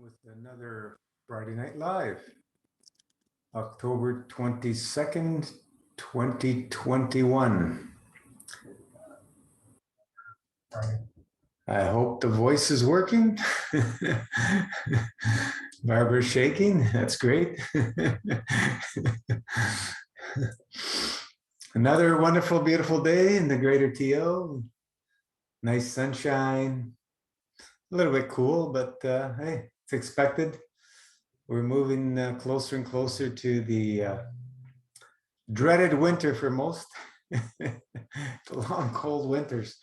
with another Friday Night Live, October 22nd, 2021. I hope the voice is working. Barbara's shaking. That's great. Another wonderful, beautiful day in the greater TO. Nice sunshine. A little bit cool, but hey, it's expected. We're moving closer and closer to the dreaded winter for most. The long, cold winters.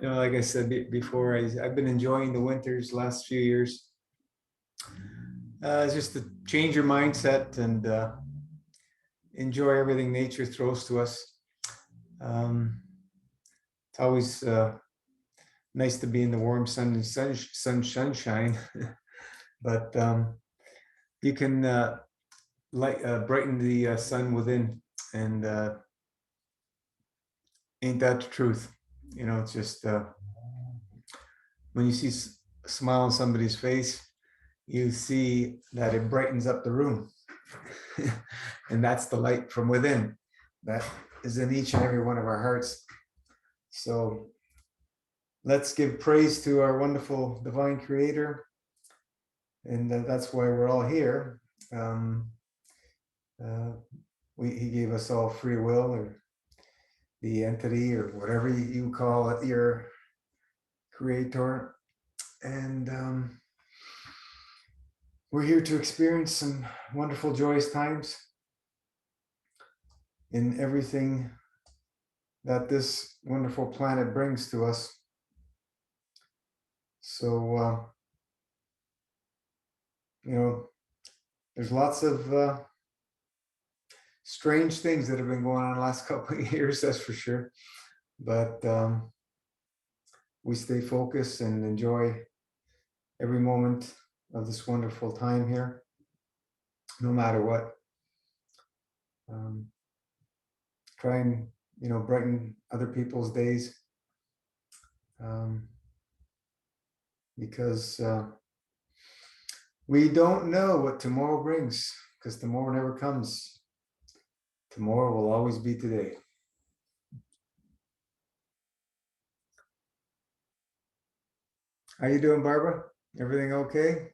Like I said before, I've been enjoying the winters last few years. Just to change your mindset and enjoy everything nature throws to us. It's always nice to be in the warm sunshine, but you can brighten the sun within, and ain't that the truth? It's just when you see a smile on somebody's face, you see that it brightens up the room. And that's the light from within that is in each and every one of our hearts. So let's give praise to our wonderful divine creator. And that's why we're all here. He gave us all free will, or the entity, or whatever you call it, your creator. And we're here to experience some wonderful, joyous times in everything that this wonderful planet brings to us. So, there's lots of strange things that have been going on the last couple of years, that's for sure. But we stay focused and enjoy every moment of this wonderful time here, no matter what. Try and, brighten other people's days, because we don't know what tomorrow brings, because tomorrow never comes. Tomorrow will always be today. How you doing, Barbara? Everything okay?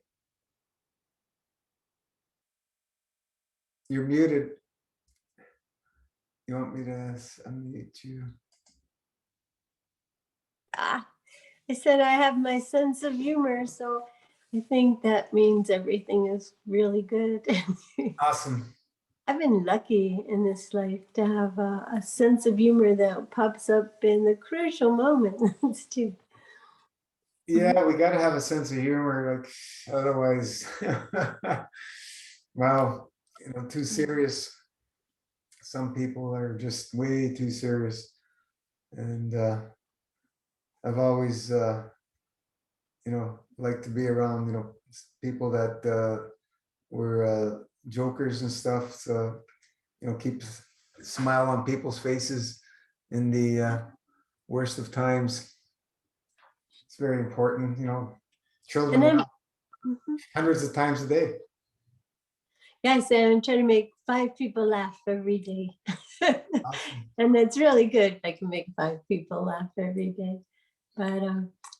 You're muted. You want me to unmute you? I said I have my sense of humor, so I think that means everything is really good. Awesome. I've been lucky in this life to have a sense of humor that pops up in the crucial moments too. Yeah, we got to have a sense of humor, like otherwise, wow, too serious. Some people are just way too serious, and I've always, liked to be around, people that were jokers and stuff. So, keep a smile on people's faces in the worst of times. It's very important, children laugh hundreds of times a day. Yeah, I say I'm trying to make 5 people laugh every day. Awesome. And that's really good if I can make 5 people laugh every day. But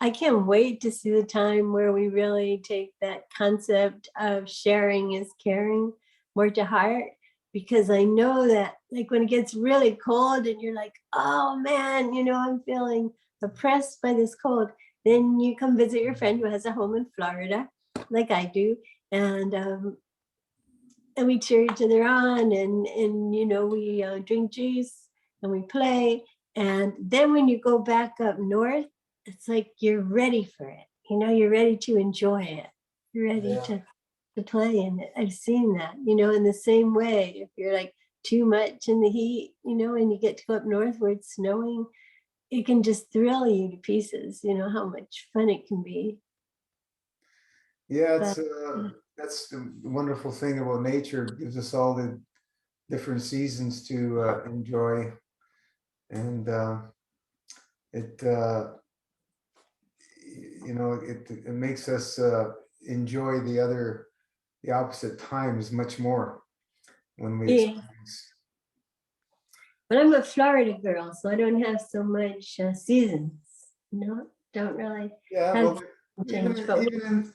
I can't wait to see the time where we really take that concept of sharing is caring more to heart, because I know that, like, when it gets really cold and you're like, oh man, I'm feeling oppressed by this cold, then you come visit your friend who has a home in Florida, like I do, and we cheer each other on, and we drink juice and we play. And then when you go back up north, it's like you're ready for it. You're ready to enjoy it. You're ready to play in it. I've seen that, in the same way. If you're like too much in the heat, and you get to go up north where it's snowing, it can just thrill you to pieces, how much fun it can be. Yeah, that's the wonderful thing about nature. It gives us all the different seasons to enjoy, and it it makes us enjoy the opposite times much more when we Yeah. experience. But I'm a Florida girl, so I don't have so much seasons. No, don't really Yeah, have well, change. But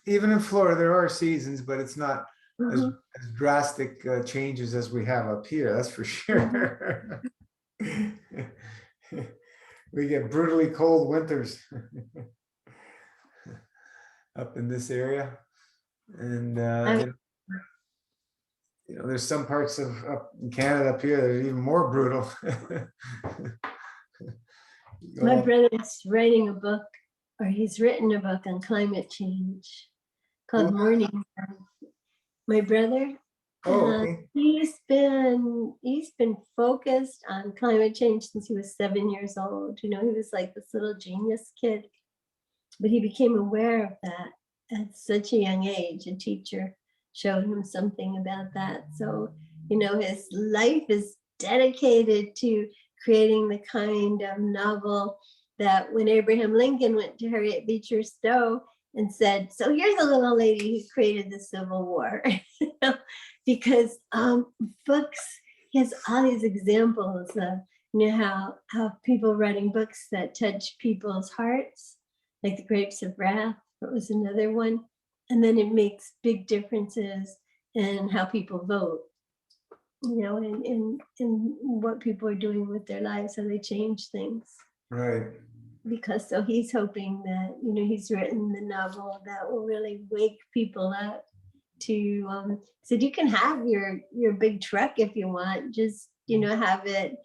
even in Florida, there are seasons, but it's not as, Mhm. as drastic changes as we have up here. That's for sure. We get brutally cold winters up in this area, and there's some parts of up in Canada up here that are even more brutal. my Oh, brother's writing a book, or he's written a book on climate change called who- Morning. My brother, oh, and okay. he's been focused on climate change since he was 7 years old. He was like this little genius kid, but he became aware of that at such a young age. A teacher showed him something about that. So, his life is dedicated to creating the kind of novel that when Abraham Lincoln went to Harriet Beecher Stowe and said, "So you're the little lady who created the Civil War," because books, he has all these examples of how people writing books that touch people's hearts, like The Grapes of Wrath. That was another one. And then it makes big differences in how people vote, in what people are doing with their lives, how they change things. Right. Because so he's hoping that, he's written the novel that will really wake people up to, so you can have your big truck if you want, just, have it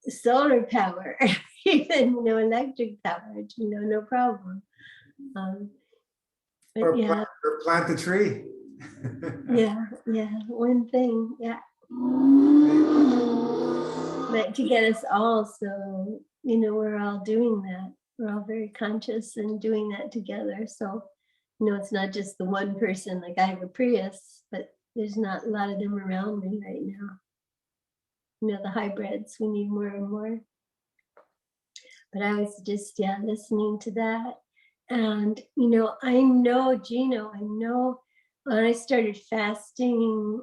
solar power, even, electric powered, no problem. But Or yeah, plant a tree. yeah, one thing, yeah. But to get us all, so, we're all doing that. We're all very conscious and doing that together. So, it's not just the one person, like I have a Prius, but there's not a lot of them around me right now. The hybrids, we need more and more. But I was just, listening to that. And, I know, Gino, when I started fasting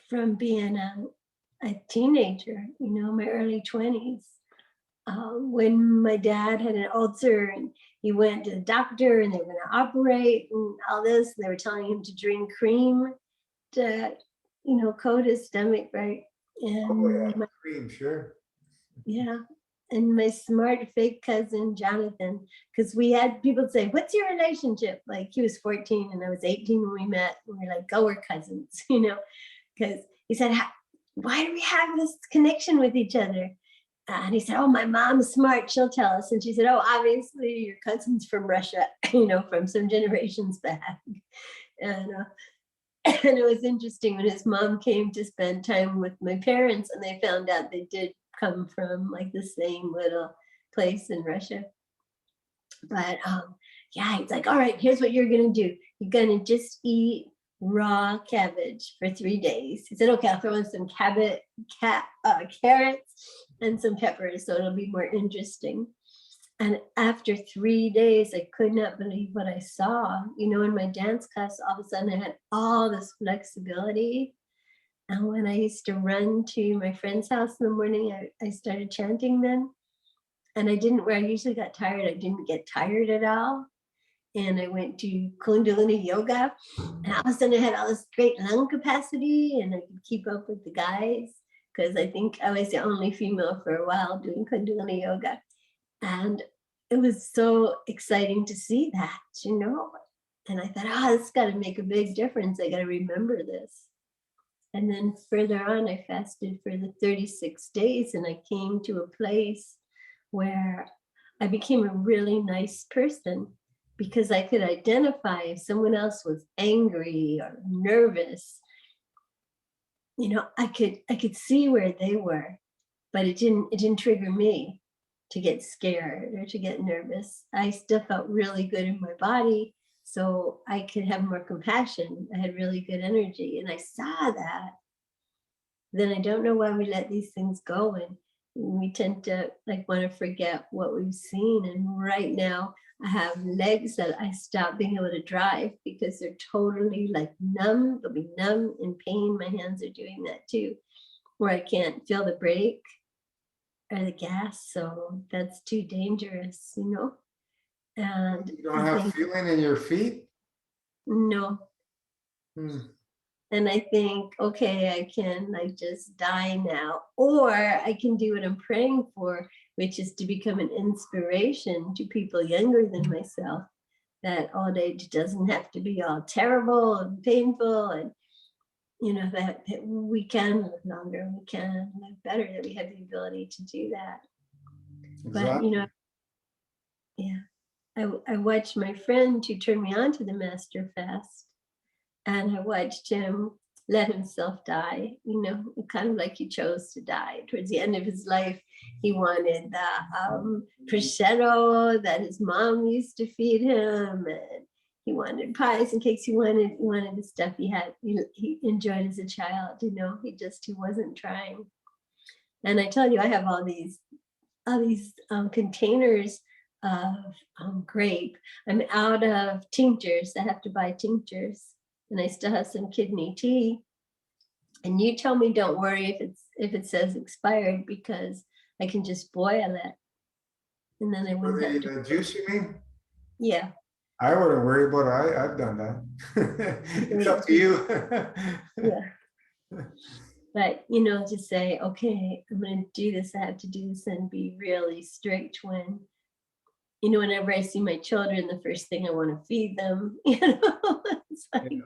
from being a teenager, my early 20s, when my dad had an ulcer and he went to the doctor and they were going to operate and all this, they were telling him to drink cream to, coat his stomach, right? Oh, And yeah, cream, sure. yeah. And my smart fake cousin, Jonathan, because we had people say, "What's your relationship?" Like he was 14 and I was 18 when we met. And we were like, "Oh, we're cousins," because he said, "Why do we have this connection with each other?" And he said, "Oh, my mom's smart. She'll tell us." And she said, "Oh, obviously your cousin's from Russia, from some generations back." And and it was interesting when his mom came to spend time with my parents and they found out they did come from like the same little place in Russia. But yeah, he's like, "All right, here's what you're gonna do. You're gonna just eat raw cabbage for 3 days." He said, "Okay, I'll throw in some carrots and some peppers, so it'll be more interesting." And after 3 days, I could not believe what I saw. In my dance class, all of a sudden I had all this flexibility. And when I used to run to my friend's house in the morning, I started chanting then. And I didn't, where I usually got tired, I didn't get tired at all. And I went to Kundalini yoga. And all of a sudden I had all this great lung capacity and I could keep up with the guys. Because I think I was the only female for a while doing Kundalini yoga. And it was so exciting to see that, And I thought, this got to make a big difference. I got to remember this. And then further on, I fasted for the 36 days and I came to a place where I became a really nice person because I could identify if someone else was angry or nervous. I could see where they were, but it didn't trigger me to get scared or to get nervous. I still felt really good in my body, so I could have more compassion. I had really good energy, and I saw that. Then I don't know why we let these things go, and we tend to like want to forget what we've seen. And right now I have legs that I stopped being able to drive because they're totally like numb. They'll be numb in pain. My hands are doing that too, where I can't feel the brake or the gas. So that's too dangerous, you know? And You don't I have think, feeling in your feet? no. Hmm. And I think, okay, I can like just die now, or I can do what I'm praying for, which is to become an inspiration to people younger than myself, that old age doesn't have to be all terrible and painful, and you know, that we can live longer, we can live better, that we have the ability to do that. But you Exactly. know, yeah, I watched my friend who turned me on to the Master Fast, and I watched him let himself die, you know, kind of like he chose to die. Towards the end of his life, he wanted the prosciutto that his mom used to feed him, and he wanted pies and cakes. He wanted the stuff he enjoyed as a child, you know. He wasn't trying. And I tell you, I have all these containers of grape. I'm out of tinctures. I have to buy tinctures, and I still have some kidney tea. And you tell me, don't worry if it says expired, because I can just boil it, and then I For wouldn't have to. the juice, you mean? Yeah, I wouldn't worry about it. I've done that. It's up to you. yeah. But you know, to say, okay, I'm going to do this. I have to do this, and be really strict when, you know, whenever I see my children, the first thing I want to feed them. You know, it's like, Yeah.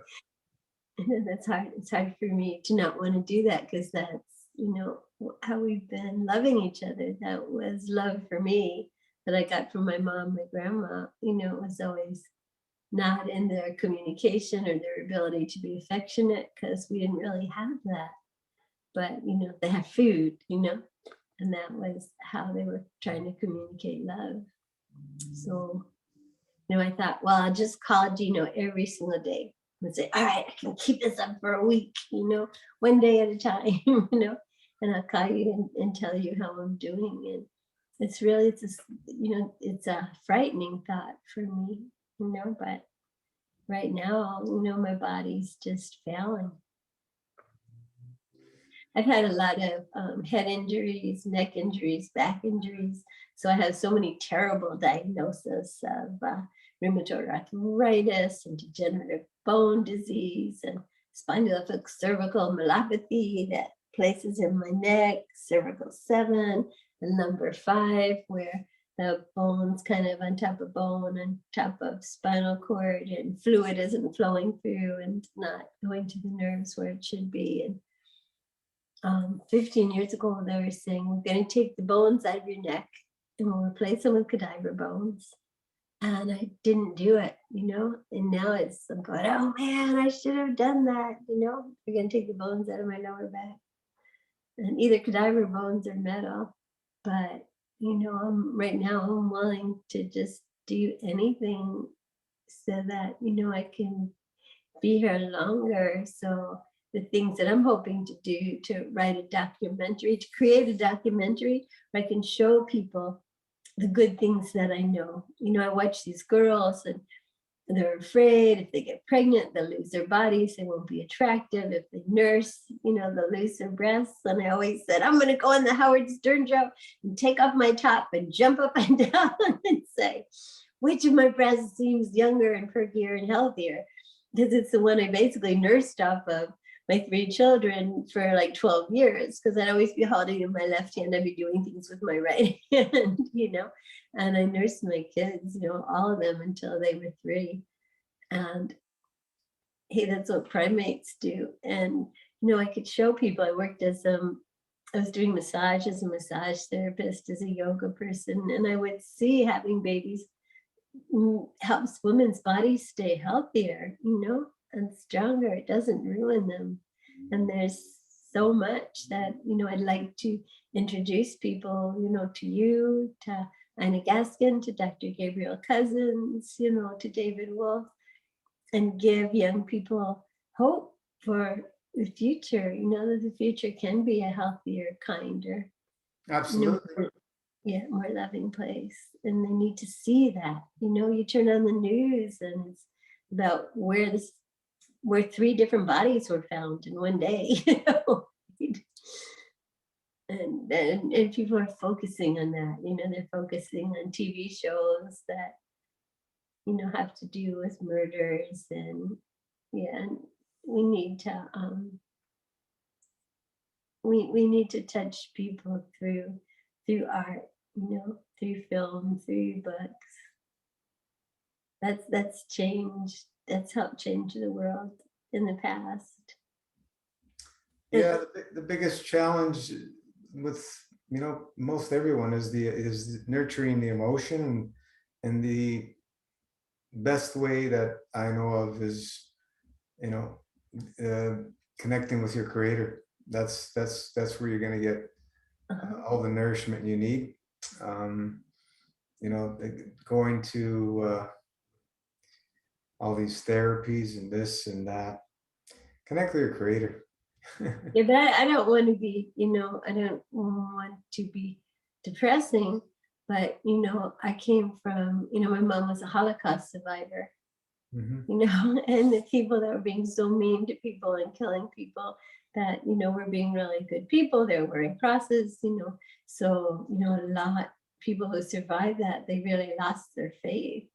and that's hard. It's hard for me to not want to do that, because that's, you know, how we've been loving each other. That was love for me that I got from my mom, my grandma. You know, it was always not in their communication or their ability to be affectionate, because we didn't really have that. But, you know, they had food, you know, and that was how they were trying to communicate love. So, you know, I thought, well, I'll just call Gino every single day and say, all right, I can keep this up for a week, you know, one day at a time, you know, and I'll call you and tell you how I'm doing. And it's a, you know, it's a frightening thought for me, you know, but right now, you know, my body's just failing. I've had a lot of head injuries, neck injuries, back injuries. So I have so many terrible diagnoses of rheumatoid arthritis and degenerative bone disease and spondylocervical myelopathy, that places in my neck, cervical 7 and lumbar 5, where the bone's kind of on top of bone and top of spinal cord, and fluid isn't flowing through and not going to the nerves where it should be. And 15 years ago, they were saying, we're going to take the bones out of your neck and we'll replace them with cadaver bones. And I didn't do it, you know, and now I'm going, oh man, I should have done that, you know. We're going to take the bones out of my lower back, and either cadaver bones or metal. But, you know, right now I'm willing to just do anything so that, you know, I can be here longer. So the things that I'm hoping to do, to write a documentary, to create a documentary where I can show people the good things that I know. You know, I watch these girls and they're afraid if they get pregnant, they'll lose their bodies, they won't be attractive. If they nurse, you know, they'll lose their breasts. And I always said, I'm going to go on the Howard Stern show and take off my top and jump up and down and say, which of my breasts seems younger and perkier and healthier? Because it's the one I basically nursed off of my 3 children for like 12 years, because I'd always be holding in my left hand, I'd be doing things with my right hand, you know, and I nursed my kids, you know, all of them until they were 3. And hey, that's what primates do. And, you know, I could show people. I worked as I was doing massage as a massage therapist, as a yoga person, and I would see having babies helps women's bodies stay healthier, you know, and stronger. It doesn't ruin them. And there's so much that, you know, I'd like to introduce people, you know, to you, to Ina Gaskin, to Dr. Gabriel Cousins, you know, to David Wolf, and give young people hope for the future, you know, that the future can be a healthier, kinder, Absolutely. Yeah, more loving place. And they need to see that. You turn on the news and it's about where 3 different bodies were found in one day. And people are focusing on that. They're focusing on TV shows that have to do with murders, and yeah, and we need to we need to touch people through art, through film, through books. That's changed. That's helped change the world in the past. Yeah, the biggest challenge with most everyone is nurturing the emotion, and the best way that I know of is you know connecting with your creator. That's where you're going to get all the nourishment you need. Um, going to all these therapies and this and that. Connect with your creator. Yeah, but I don't want to be, I don't want to be depressing, but I came from, my mom was a Holocaust survivor, Mhm. and the people that were being so mean to people and killing people that, were being really good people. They were wearing crosses, so, a lot people who survived that, they really lost their faith.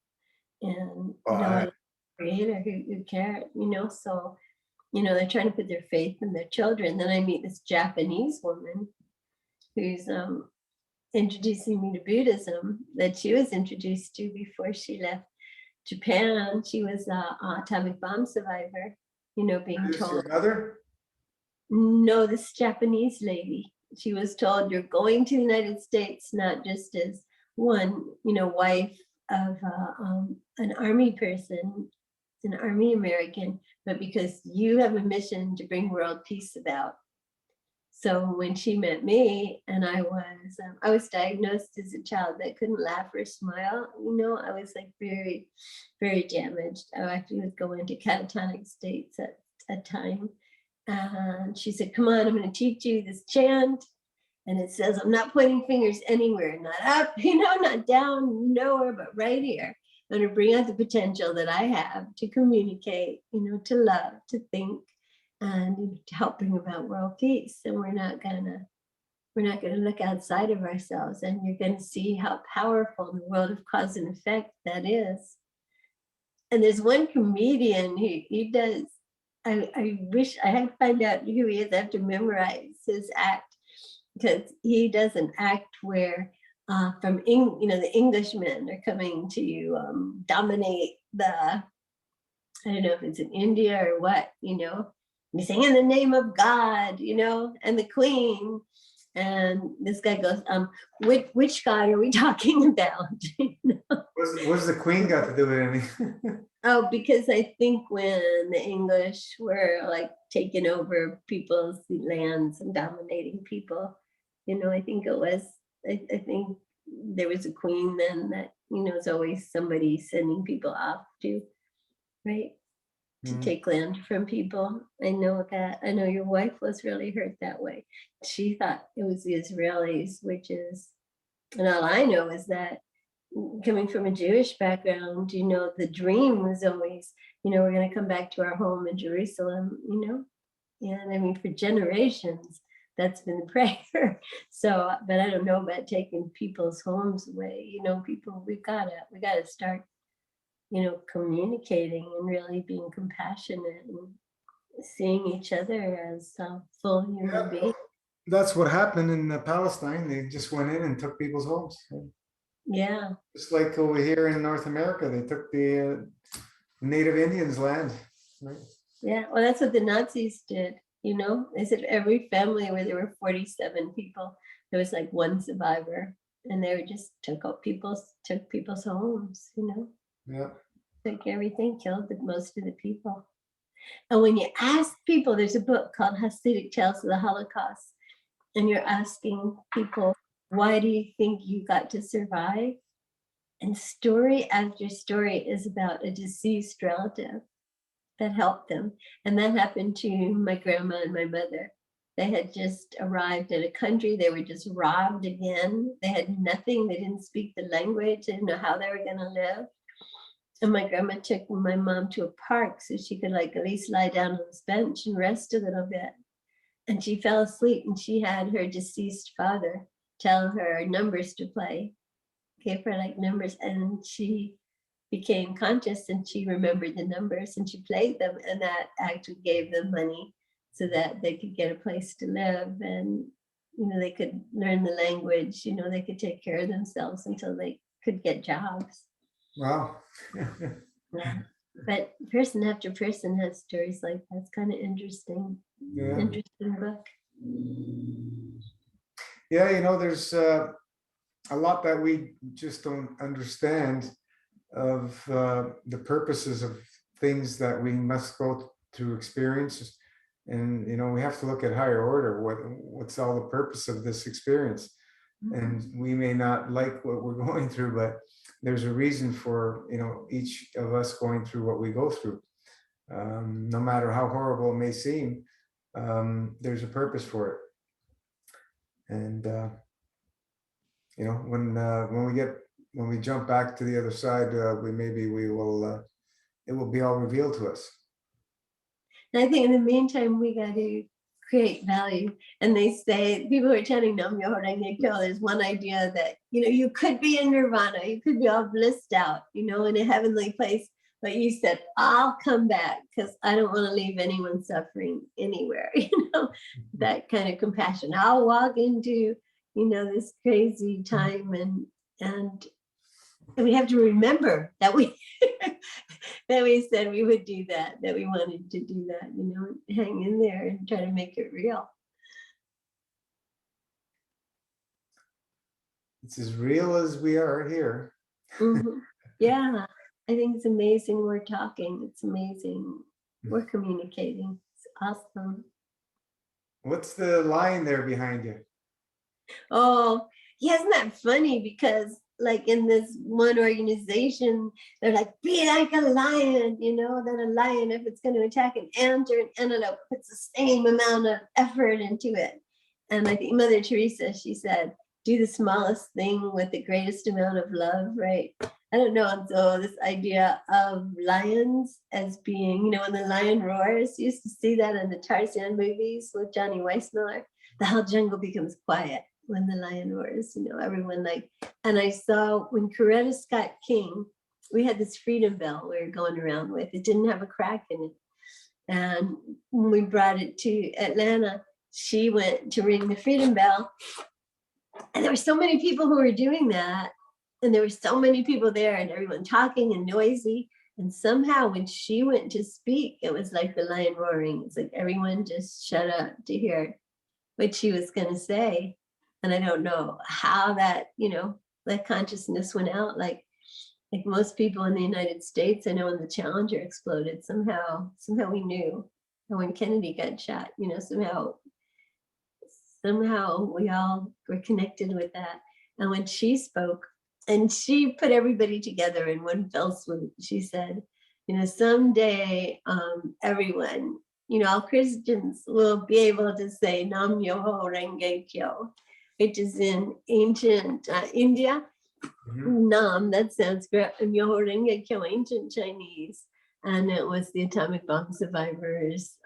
And, Oh, a creator who cared, so they're trying to put their faith in their children. Then I meet this Japanese woman who's introducing me to Buddhism that she was introduced to before she left Japan. She was an atomic bomb survivor, being is this your told, mother? no, this Japanese lady, she was told, you're going to the United States, not just as one, wife of an army person, an army American, but because you have a mission to bring world peace about. So when she met me, and I was diagnosed as a child that couldn't laugh or smile. I was like very, very damaged. I actually would go into catatonic states at a time. And she said, "Come on, I'm going to teach you this chant." And it says, I'm not pointing fingers anywhere, not up, not down, nowhere, but right here. I'm going to bring out the potential that I have to communicate, to love, to think, and to help bring about world peace. And we're not gonna look outside of ourselves, and you're gonna see how powerful in the world of cause and effect that is. And there's one comedian who he does. I wish I had to find out who he is. I have to memorize his act, because he does an act where the Englishmen are coming to dominate I don't know if it's in India or what, you sing in the name of God, and the Queen. And this guy goes, which God are we talking about? What's the Queen got to do with anything? Oh, because I think when the English were like taking over people's lands and dominating people, I think I think there was a queen then that, is always somebody sending people off to, right? To take land from people. I know that. I know your wife was really hurt that way. She thought it was the Israelis, and all I know is that coming from a Jewish background, the dream was always, we're going to come back to our home in Jerusalem, and I mean, for generations, that's been the prayer. So, but I don't know about taking people's homes away. People, we gotta start, communicating and really being compassionate and seeing each other as full human beings. That's what happened in Palestine. They just went in and took people's homes. Yeah. Just like over here in North America, they took the Native Indians' land. Right? Yeah. Well, that's what the Nazis did. They said every family where there were 47 people, there was like one survivor, and they just took people's homes. Yeah. Took everything, killed most of the people. And when you ask people, there's a book called Hasidic Tales of the Holocaust, and you're asking people, why do you think you got to survive? And story after story is about a deceased relative that helped them. And that happened to my grandma and my mother. They had just arrived at a country. They were just robbed again. They had nothing. They didn't speak the language. They didn't know how they were going to live. And my grandma took my mom to a park so she could like at least lie down on this bench and rest a little bit. And she fell asleep, and she had her deceased father tell her numbers to play, gave her like numbers, and she became conscious and she remembered the numbers and she played them, and that actually gave them money so that they could get a place to live, and they could learn the language, they could take care of themselves until they could get jobs. Wow. Yeah. But person after person has stories like that. It's kind of interesting. Yeah. Interesting book. Yeah, there's a lot that we just don't understand of the purposes of things that we must go to experience. And we have to look at higher order. What's all the purpose of this experience? And we may not like what we're going through, but there's a reason for each of us going through what we go through. No matter how horrible it may seem, there's a purpose for it. And when we jump back to the other side, it will be all revealed to us. And I think in the meantime, we got to create value. And they say, people who are chanting Nam Myoho Renge Kyo, there's one idea that, you could be in nirvana, you could be all blissed out, in a heavenly place. But you said, I'll come back because I don't want to leave anyone suffering anywhere, that kind of compassion. I'll walk into, this crazy time, and we have to remember that we that we said we would do that we wanted to do that, hang in there and try to make it real. It's as real as we are here. Mm-hmm. Yeah, I think it's amazing we're talking. It's amazing we're communicating. It's awesome. What's the line there behind you? Oh, yeah, isn't that funny? Because like in this one organization, they're like, be like a lion, that a lion, if it's going to attack an ant or an antelope, puts the same amount of effort into it. And I think Mother Teresa, she said, do the smallest thing with the greatest amount of love, right? I don't know. And so this idea of lions as being, when the lion roars, you used to see that in the Tarzan movies with Johnny Weissmuller, the whole jungle becomes quiet when the lion roars, everyone and I saw when Coretta Scott King, we had this freedom bell we were going around with. It didn't have a crack in it. And when we brought it to Atlanta, she went to ring the freedom bell. And there were so many people who were doing that. And there were so many people there and everyone talking and noisy. And somehow when she went to speak, it was like the lion roaring. It's like everyone just shut up to hear what she was going to say. And I don't know how that, that consciousness went out. Like most people in the United States, I know when the Challenger exploded, somehow we knew. And when Kennedy got shot, somehow we all were connected with that. And when she spoke, and she put everybody together in one fell swoop, she said, someday everyone, all Christians will be able to say Nam Myoho Renge Kyo, which is in ancient India. Mm-hmm. Nam, that sounds great. Myoho Renge Kyo, ancient Chinese. And it was the atomic bomb survivors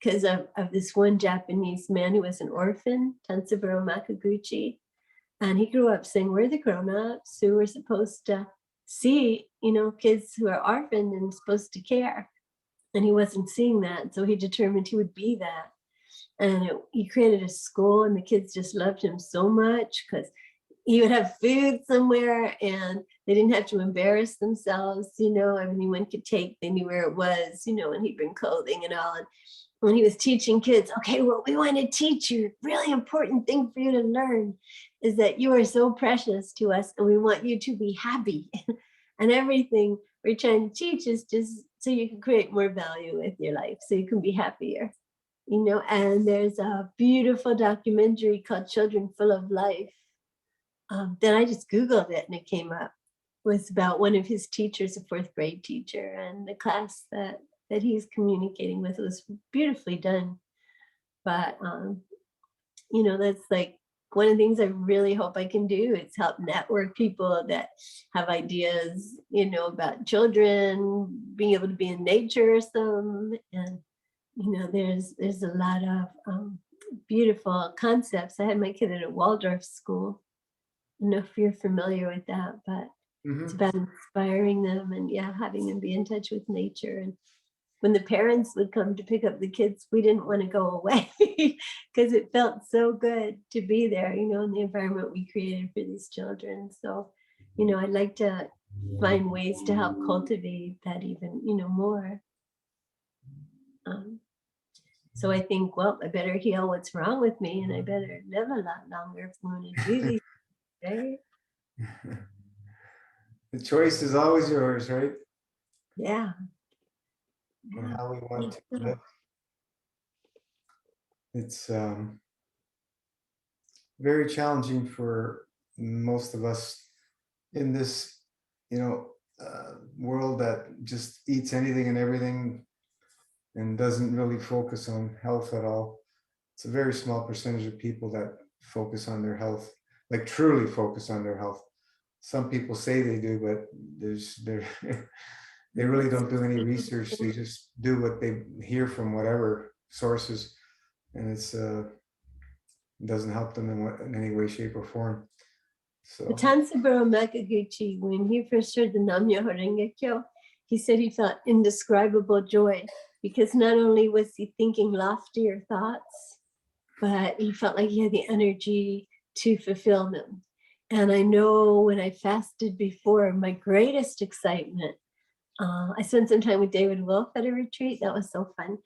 because of this one Japanese man who was an orphan, Tansaburo Makaguchi. And he grew up saying, we're the grown-ups who were supposed to see, kids who are orphaned and supposed to care. And he wasn't seeing that. So he determined he would be that. And he created a school, and the kids just loved him so much because he would have food somewhere and they didn't have to embarrass themselves, anyone could take, they knew where it was, and he'd bring clothing and all. And when he was teaching kids, okay, what we want to teach you, really important thing for you to learn is that you are so precious to us and we want you to be happy. And everything we're trying to teach is just so you can create more value with your life, so you can be happier. And there's a beautiful documentary called Children Full of Life. Then I just Googled it and it came up. It was about one of his teachers, a fourth grade teacher, and the class that he's communicating with. It was beautifully done but that's like one of the things I really hope I can do is help network people that have ideas, about children being able to be in nature or some. And, there's a lot of beautiful concepts. I had my kid at a Waldorf school. I don't know if you're familiar with that, but it's Mhm. about inspiring them and having them be in touch with nature. And when the parents would come to pick up the kids, we didn't want to go away because it felt so good to be there, in the environment we created for these children. So, I'd like to find ways to help cultivate that even, more. Um, so I think, well, I better heal what's wrong with me and I better live a lot longer if I'm going to do these, right? The choice is always yours, right? Yeah. And Yeah. how we want to live. It's very challenging for most of us in this, world that just eats anything and everything and doesn't really focus on health at all. It's a very small percentage of people that focus on their health, like truly focus on their health. Some people say they do, but they're they really don't do any research. They just do what they hear from whatever sources, and doesn't help them in any way, shape, or form. But So Tansaburo Makaguchi, when he first heard the Nam-myoho Renge Kyo, he said he felt indescribable joy because not only was he thinking loftier thoughts, but he felt like he had the energy to fulfill them. And I know when I fasted before, my greatest excitement, I spent some time with David Wolf at a retreat. That was so fun.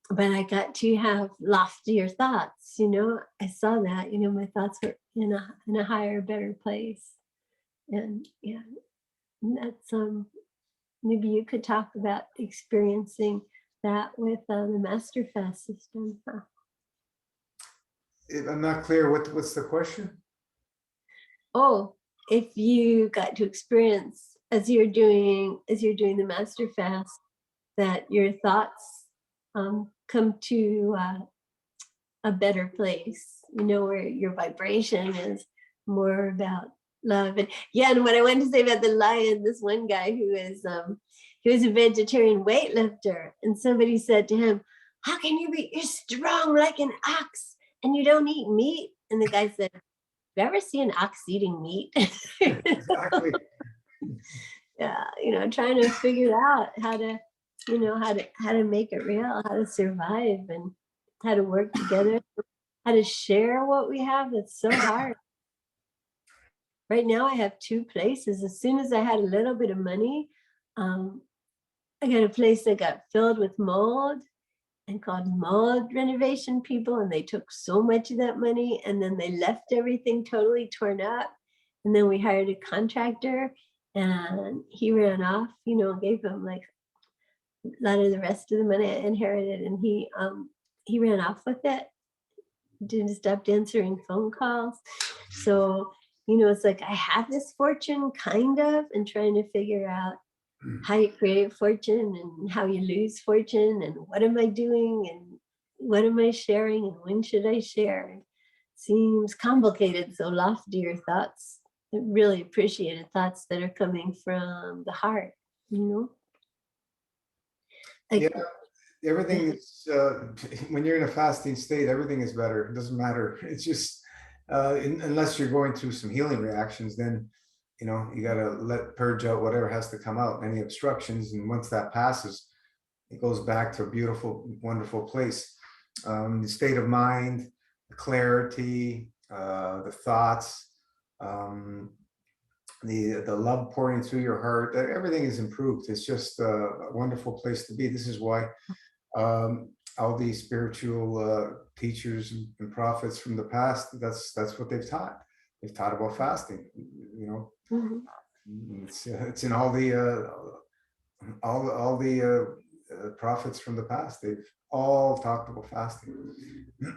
But I got to have loftier thoughts, I saw that, my thoughts were in a higher, better place. And that's maybe you could talk about experiencing that with the Master Fast system. Huh? I'm not clear. What's the question? Oh, if you got to experience as you're doing the Master Fast, that your thoughts come to a better place, where your vibration is more about love. And what I wanted to say about the lion, this one guy he was a vegetarian weightlifter, and somebody said to him, "How can you be? You're strong like an ox, and you don't eat meat." And the guy said, "You ever see an ox eating meat?" Exactly. Yeah, trying to figure out how to, how to make it real, how to survive, and how to work together, how to share what we have. It's so hard. Right now, I have two places. As soon as I had a little bit of money, um, I got a place that got filled with mold and called mold renovation people, and they took so much of that money and then they left everything totally torn up. And then we hired a contractor and he ran off, gave him like a lot of the rest of the money I inherited, and he ran off with it, didn't stop answering phone calls. So, it's like I have this fortune kind of, and trying to figure out how you create fortune and how you lose fortune and what am I doing and what am I sharing and when should I share. It seems complicated. So loftier thoughts, really appreciated thoughts that are coming from the heart, Yeah, like, everything is when you're in a fasting state, everything is better. It doesn't matter. It's just unless you're going through some healing reactions, then you got to let purge out whatever has to come out, any obstructions, and once that passes, it goes back to a beautiful, wonderful place. The state of mind, the clarity, the thoughts, the love pouring through your heart, everything is improved. It's just a wonderful place to be. This is why all these spiritual teachers and prophets from the past, that's what they've taught. They've taught about fasting. mhm. It's in all the prophets from the past. They've all talked about fasting,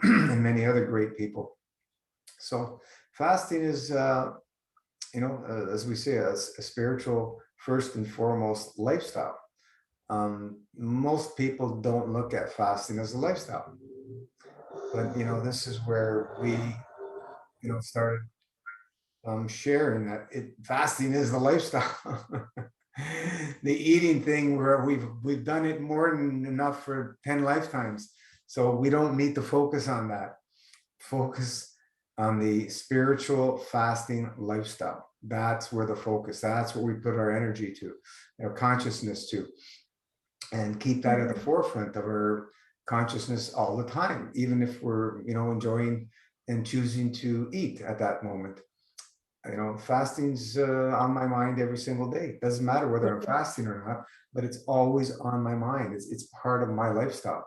and many other great people. So fasting is, as we say, a spiritual first and foremost lifestyle. Most people don't look at fasting as a lifestyle, But this is where we started sharing that fasting is the lifestyle. The eating thing, where we've done it more than enough for 10 lifetimes, so we don't need to focus on that. Focus on the spiritual fasting lifestyle. That's where the focus, that's what we put our energy to, our consciousness to, and keep that at the forefront of our consciousness all the time, even if we're enjoying and choosing to eat at that moment. Fasting's on my mind every single day. Doesn't matter whether I'm fasting or not, but it's always on my mind. It's part of my lifestyle.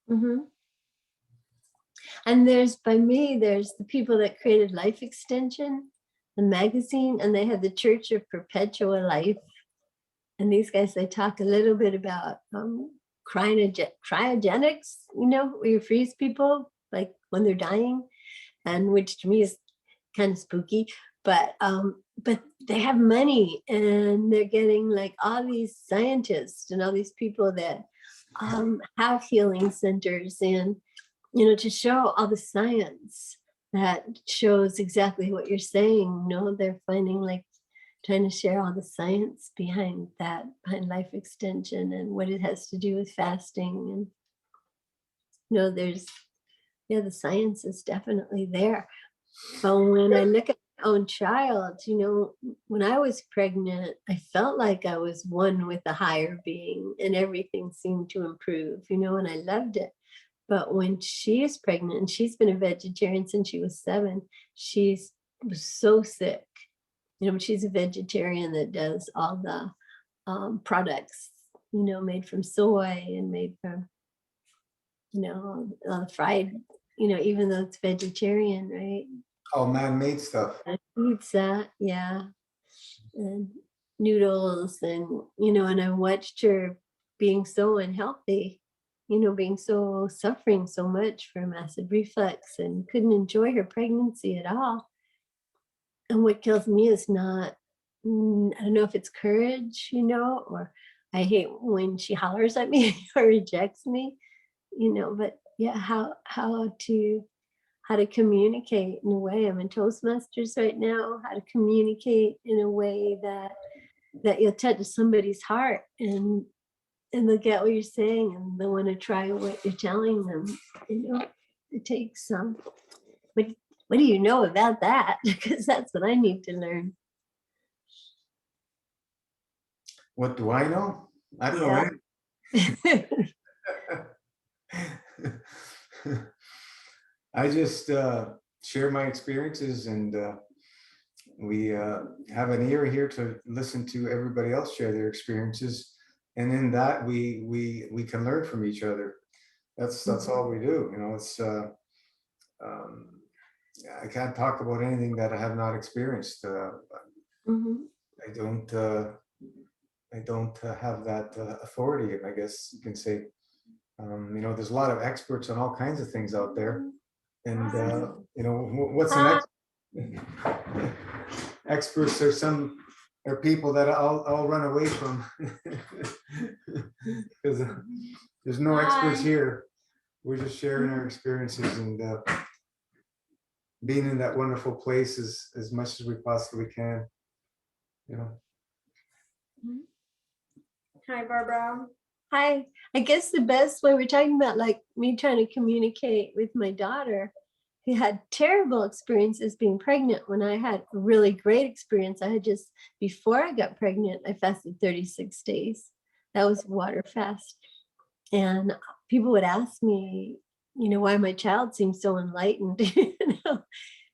Mhm. And there's the people that created Life Extension, the magazine, and they have the Church of Perpetual Life. And these guys, they talk a little bit about cryogenics, where you freeze people like when they're dying, and which to me is kind of spooky. But they have money, and they're getting like all these scientists and all these people that have healing centers, and to show all the science that shows exactly what you're saying. They're finding, like, trying to share all the science behind Life Extension and what it has to do with fasting. And there's, the science is definitely there. But when I look at my own child, when I was pregnant, I felt like I was one with a higher being, and everything seemed to improve, and I loved it. But when she is pregnant, and she's been a vegetarian since she was 7, was so sick. But she's a vegetarian that does all the products, made from soy and made from, fried, even though it's vegetarian, right? All man-made stuff. Pizza, yeah, and noodles, and I watched her being so unhealthy, suffering so much from acid reflux, and couldn't enjoy her pregnancy at all. And what kills me is not, I don't know if it's courage, or I hate when she hollers at me or rejects me, but yeah, how to communicate in a way. I'm in Toastmasters right now, how to communicate in a way that you'll touch somebody's heart, and they'll get what you're saying, and they want to try what you're telling them. It takes some. What do you know about that? Because that's what I need to learn. What do I know? I don't know anything. I just share my experiences, and we have an ear here to listen to everybody else share their experiences, and in that we can learn from each other. That's all we do. It's I can't talk about anything that I have not experienced. Mhm. I don't have that authority, I guess you can say. There's a lot of experts on all kinds of things out there, and what's an experts are people that I'll run away from, because there's no experts here. We're just sharing our experiences, and being in that wonderful place as much as we possibly can. Hi, Barbara. Hi. I guess the best way, we're talking about like me trying to communicate with my daughter, who had terrible experiences being pregnant, when I had a really great experience. I had just, before I got pregnant, I fasted 36 days. That was water fast. And people would ask me, why my child seems so enlightened,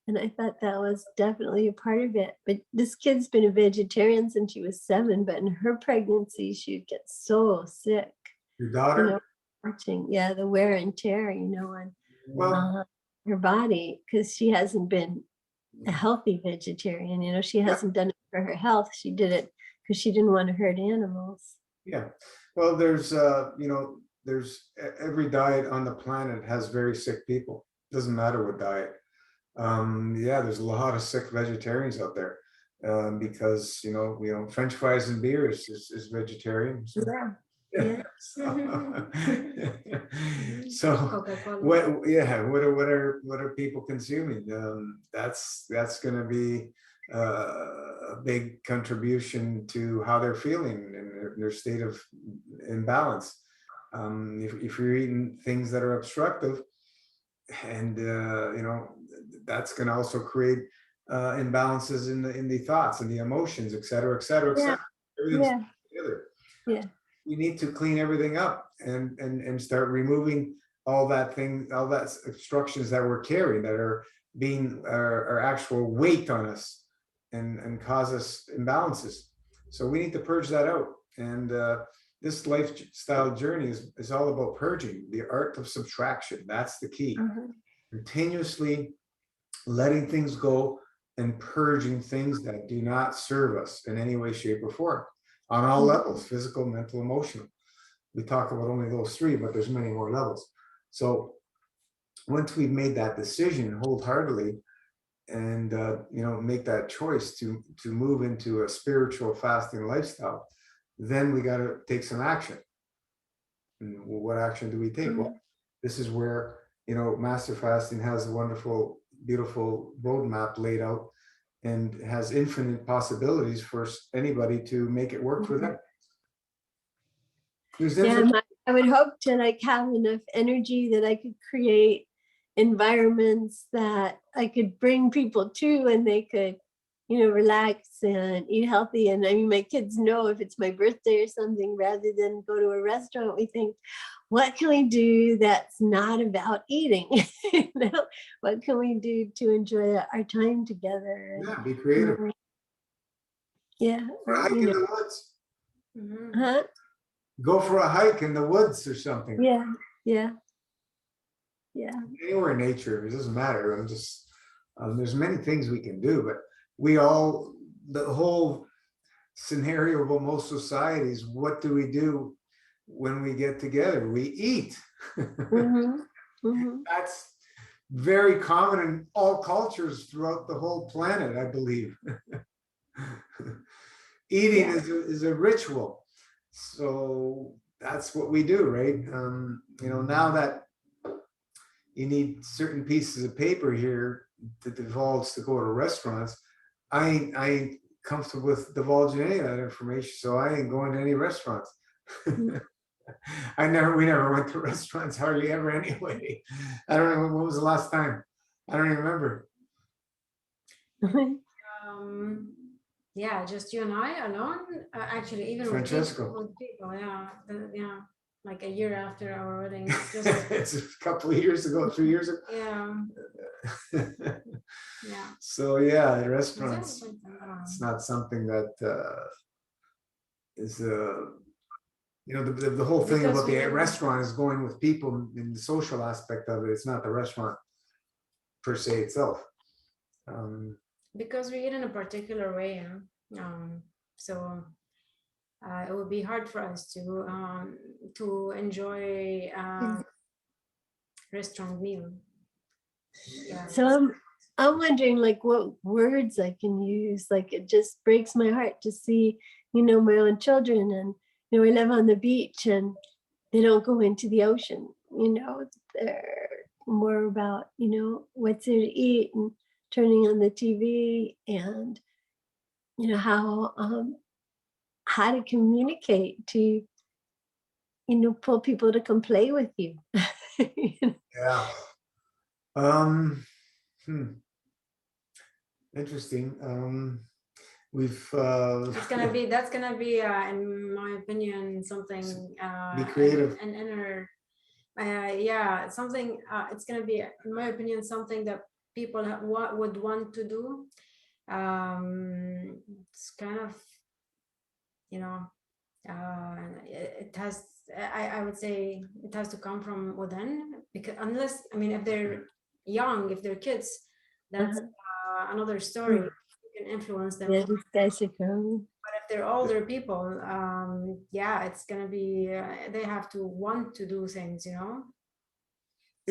And I thought that was definitely a part of it. But this kid's been a vegetarian since she was 7, but in her pregnancy, she'd get so sick. Your daughter? Watching, the wear and tear, on Well, her body, because she hasn't been a healthy vegetarian. She hasn't done it for her health. She did it because she didn't want to hurt animals. yeah. Well, there's every diet on the planet has very sick people. Doesn't matter what diet. There's a lot of sick vegetarians out there, because French fries and beer is vegetarian. So, Yeah. Yeah. So Coca-Cola. what are people consuming? That's going to be a big contribution to how they're feeling and their state of imbalance. If you're eating things that are obstructive, and that's going to also create imbalances in the thoughts and the emotions, et cetera, et cetera, et Yeah. cetera. Everything's Yeah. together. Yeah. We need to clean everything up and start removing all that obstructions that we're carrying that are being are actual weight on us and cause us imbalances. So we need to purge that out. And this lifestyle journey is all about purging, the art of subtraction. That's the key. Mhm. Continuously letting things go and purging things that do not serve us in any way, shape, or form on all levels: physical, mental, emotional. We talk about only those three, but there's many more levels. So once we've made that decision wholeheartedly and make that choice to move into a spiritual fasting lifestyle, then we got to take some action. And what action do we take? Well, this is where Master Fasting has a wonderful, beautiful roadmap laid out and has infinite possibilities for anybody to make it work for them. Yeah, I would hope to like have enough energy that I could create environments that I could bring people to, and they could, relax and eat healthy. And I mean, my kids know if it's my birthday or something, rather than go to a restaurant, we think, what can we do that's not about eating? What can we do to enjoy our time together? Yeah, be creative. Yeah. For a hike in the woods. Huh? Go for a hike in the woods or something. Yeah. Yeah. Yeah. Anywhere in nature, it doesn't matter. I'm just, there's many things we can do, but the whole scenario of most societies, what do we do when we get together? We eat. That's very common in all cultures throughout the whole planet, I believe. Eating is a ritual. So that's what we do, right? Now that you need certain pieces of paper here to divulge to go to restaurants, I ain't comfortable with divulging any of that information, so I ain't going to any restaurants. We never went to restaurants hardly ever anyway. I don't know, when was the last time? I don't even remember. Yeah, just you and I alone. Actually, even Francesco. with people, yeah, like a year after our wedding. It's a couple of years ago, 3 years ago. Yeah. Yeah. So yeah, restaurants. It's not something that is the whole thing about the restaurant is going with people in the social aspect of it. It's not the restaurant per se itself. Because we eat in a particular way, so it would be hard for us to enjoy restaurant meal. Yeah. So I'm wondering like what words I can use. Like it just breaks my heart to see, my own children, and we live on the beach and they don't go into the ocean. They're more about, what's there to eat and turning on the TV and how to communicate to pull people to come play with you. Yeah. Interesting. That's gonna be in my opinion something be creative, an inner something it's gonna be in my opinion something that people would want to do. It's kind of it has I would say it has to come from within, because unless if they're young, if they're kids, that's another story. You can influence them. Yeah, these guys are cool. But if they're older people, it's gonna be they have to want to do things, So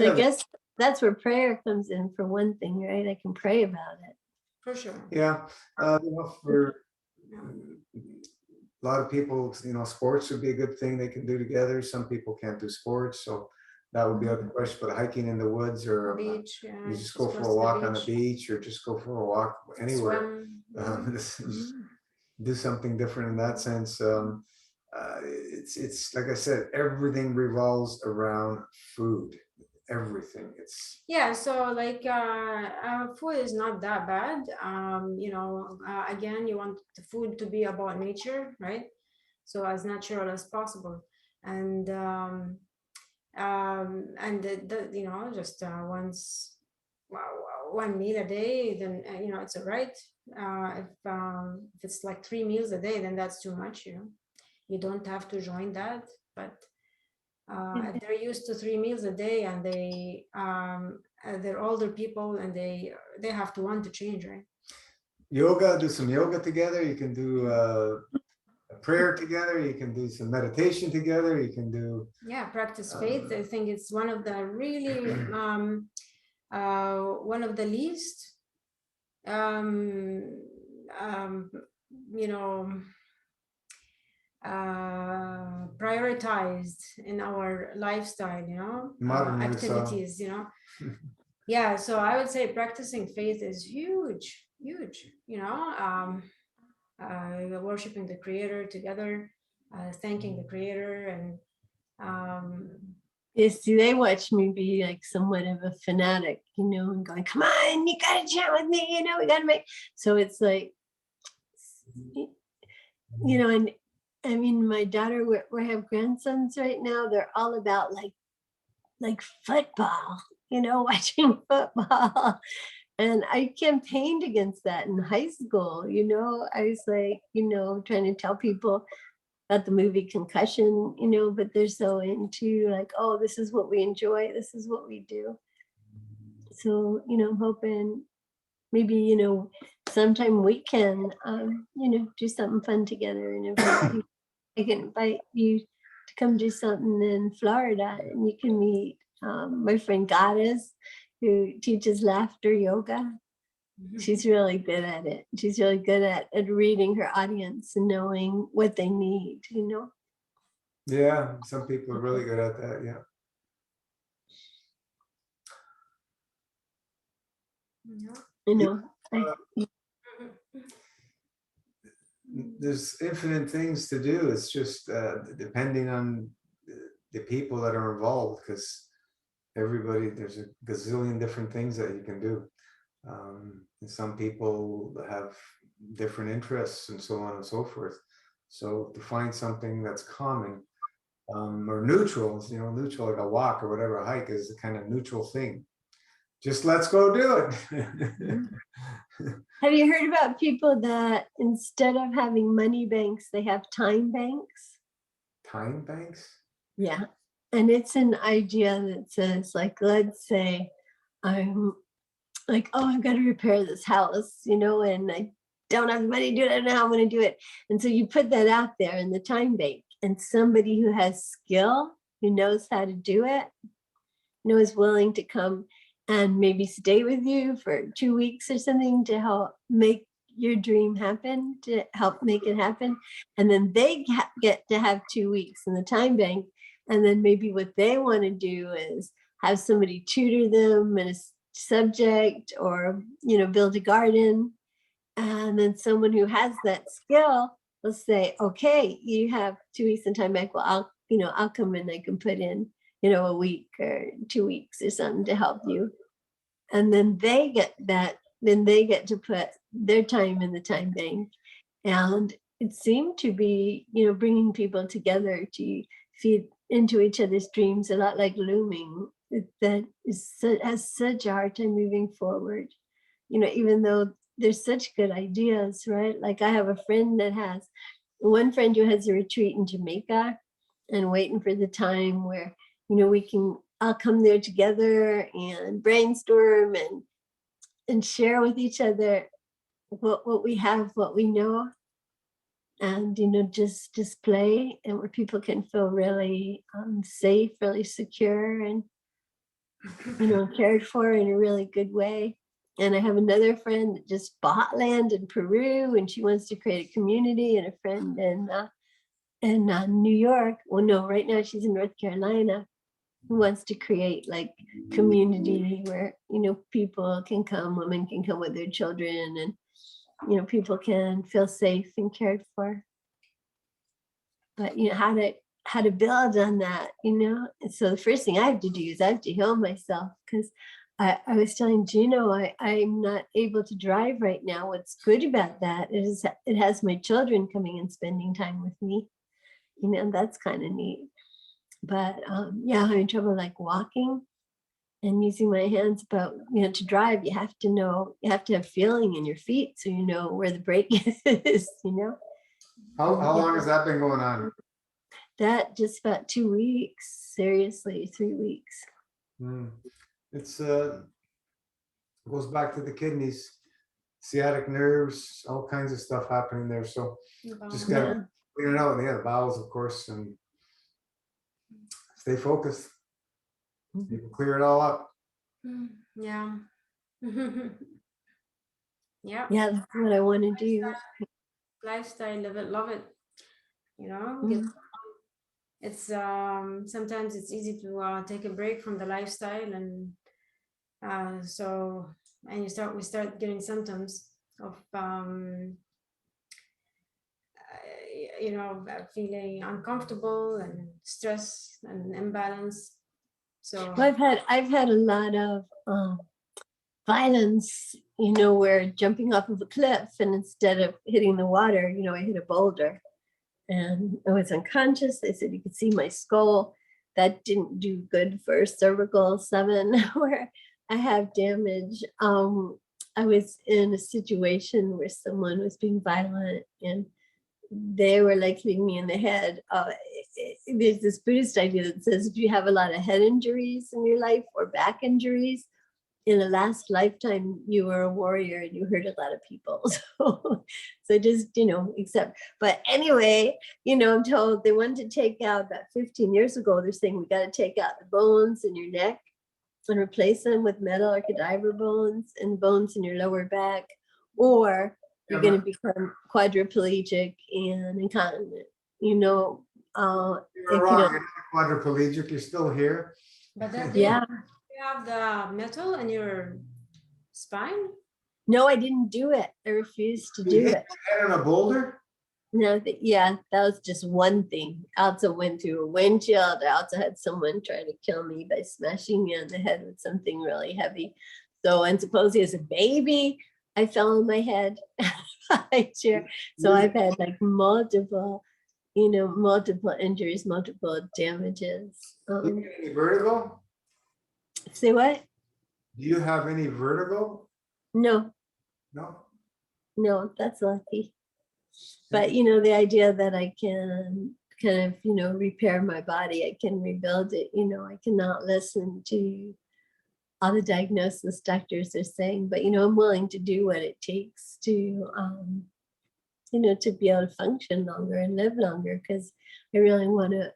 I guess that's where prayer comes in for one thing, right? I can pray about it. For sure. Yeah. a lot of people, sports would be a good thing they can do together. Some people can't do sports, so that would be out of the question. But hiking in the woods, or Beach, yeah, you just just go goes for to a the walk on the beach, beach, or just go for a walk anywhere. swim. Just do something different in that sense. It's like I said, everything revolves around food. Everything. It's Yeah, so like food is not that bad. Again, you want the food to be about nature, right? So as natural as possible. And just once, one meal a day, then it's all right. If it's like 3 meals a day, then that's too much. You don't have to join that, but if they're used to 3 meals a day, and they're older people, and they have to want to change, right? yoga. Do some yoga together. You can do a prayer together. You can do some meditation together. You can do Practice faith. I think it's one of the really one of the least you know prioritized in our lifestyle, modern activities, yeah. So I would say practicing faith is huge, worshiping the creator together, thanking the creator, and Yes, see, they watch me be like somewhat of a fanatic, and going, come on, you gotta chat with me, we gotta make. So it's like, and I mean, my daughter, we have grandsons right now. They're all about like football, watching football. And I campaigned against that in high school. I was like, trying to tell people about the movie Concussion, but they're so into like, oh, this is what we enjoy. This is what we do. So, I'm hoping maybe, sometime we can, do something fun together, and invite you. I can invite you to come do something in Florida, and you can meet my friend Goddess, who teaches laughter yoga. She's really good at it. She's really good at reading her audience and knowing what they need, Yeah, some people are really good at that. Yeah. There's infinite things to do. It's just depending on the people that are involved, because there's a gazillion different things that you can do. And some people have different interests and so on and so forth. So to find something that's common, or neutral, neutral, like a walk or whatever, a hike is a kind of neutral thing. Just let's go do it. Have you heard about people that instead of having money banks, they have time banks? Time banks? Yeah. And it's an idea that says, like, let's say I'm like, oh, I've got to repair this house, and I don't have the money to do it. I don't know how I'm going to do it. And so you put that out there in the time bank, and somebody who has skill, who knows how to do it, is willing to come and maybe stay with you for 2 weeks or something to help make your dream happen, to help make it happen. And then they get to have 2 weeks in the time bank. And then maybe what they want to do is have somebody tutor them in a subject, or, build a garden. And then someone who has that skill will say, okay, you have 2 weeks in time bank. Well, I'll come in, I can put in, a week or 2 weeks or something to help you. And then they get to put their time in the time bank. And it seemed to be, bringing people together to feed into each other's dreams, a lot like Looming, that has such a hard time moving forward, even though there's such good ideas, right? Like I have one friend who has a retreat in Jamaica, and waiting for the time where, I'll come there together and brainstorm and share with each other what we have, what we know, and just play, and where people can feel really safe, really secure, and cared for in a really good way. And I have another friend that just bought land in Peru, and she wants to create a community, and a friend in New York. Well, no, right now she's in North Carolina, who wants to create like community where, you know, people can come, women can come with their children, and, you know, people can feel safe and cared for. But, you know, how to build on that, you know? And so the first thing I have to do is I have to heal myself, because I was telling Gino, I'm not able to drive right now. What's good about that is it has my children coming and spending time with me. You know, that's kind of neat. But yeah, I'm having trouble like walking and using my hands. But, you know, to drive, you have to know, you have to have feeling in your feet so you know where the brake is, you know? How long has that been going on? That just about 2 weeks, seriously, 3 weeks. It's goes back to the kidneys, sciatic nerves, all kinds of stuff happening there. So just gotta Yeah. clean it out. Yeah, the bowels, of course, and stay focused. You can clear it all up. Yeah. Yeah. Yeah, that's what I want to do. Lifestyle, love it. You know, Mhm. it's sometimes it's easy to take a break from the lifestyle, and so and we start getting symptoms of you know, feeling uncomfortable and stress and imbalance. So Well, I've had a lot of violence, you know, where jumping off of a cliff, and instead of hitting the water, you know, I hit a boulder and I was unconscious. They said you could see my skull. That didn't do good for cervical 7, where I have damage. I was in a situation where someone was being violent, and they were like hitting me in the head. There's this Buddhist idea that says if you have a lot of head injuries in your life or back injuries, in the last lifetime you were a warrior and you hurt a lot of people. So just, you know, accept. But anyway, you know, I'm told they wanted to take out, about 15 years ago, they're saying we got to take out the bones in your neck and replace them with metal or cadaver bones, and bones in your lower back, or you're going to become quadriplegic and incontinent, you know. You're wrong. You're not quadriplegic. You're still here. but that Yeah. you have the metal in your spine. No, I didn't do it. I refused to You do hit it. your head on a boulder? No, yeah, that was just one thing. I also went through a windshield. I also had someone try to kill me by smashing me on the head with something really heavy. So, and supposedly as a baby, I fell on my head high chair. So I've had like multiple, you know, multiple injuries, multiple damages. Do you get any vertigo? Say what? Do you have any vertigo? No, No. that's lucky. But, you know, the idea that I can kind of, you know, repair my body, I can rebuild it, you know, I cannot listen to all the diagnosis doctors are saying, but, you know, I'm willing to do what it takes to, you know, to be able to function longer and live longer, because I really want to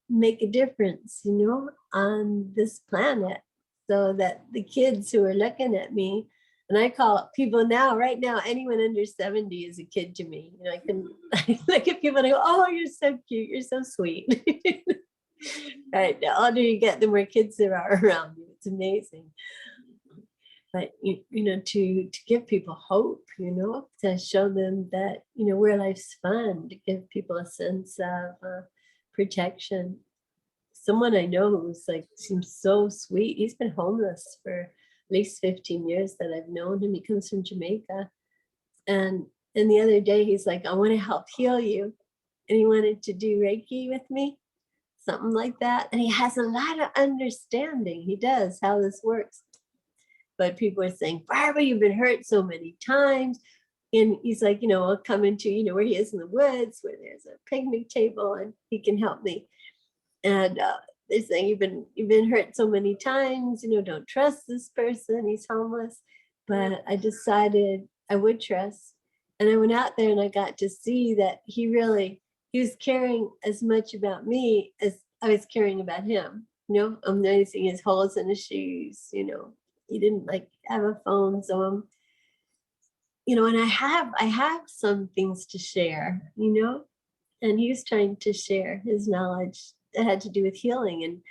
make a difference, you know, on this planet, so that the kids who are looking at me, and I call people now, right now, anyone under 70 is a kid to me. You know, I can I look at people and I go, oh, you're so cute, you're so sweet. Right, the older you get, the more kids there are around you. It's amazing. But you know, to give people hope, you know, to show them that, you know, where life's fun, to give people a sense of protection. Someone I know who's like, seems so sweet. He's been homeless for at least 15 years that I've known him. He comes from Jamaica. And the other day he's like, I want to help heal you. And he wanted to do Reiki with me, something like that. And he has a lot of understanding. He does, how this works. But people are saying, Barbara, you've been hurt so many times. And he's like, you know, I'll come into, you know, where he is in the woods, where there's a picnic table, and he can help me. And they're saying, you've been hurt so many times, you know, don't trust this person, he's homeless. But I decided I would trust. And I went out there and I got to see that he was caring as much about me as I was caring about him. You know, I'm noticing his holes in his shoes, you know. He didn't like have a phone, so and I have some things to share, and he was trying to share his knowledge that had to do with healing, and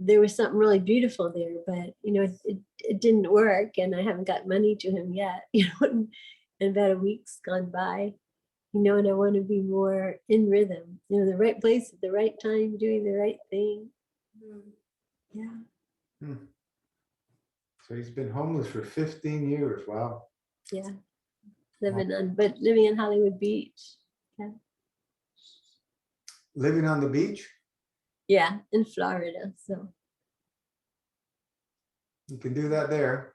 there was something really beautiful there, but it didn't work, and I haven't got money to him yet, and about a week's gone by, and I want to be more in rhythm, the right place at the right time, doing the right thing. Yeah. So he's been homeless for 15 years. Wow. Yeah. Living in Hollywood Beach. Yeah. Living on the beach? Yeah, in Florida. So you can do that there.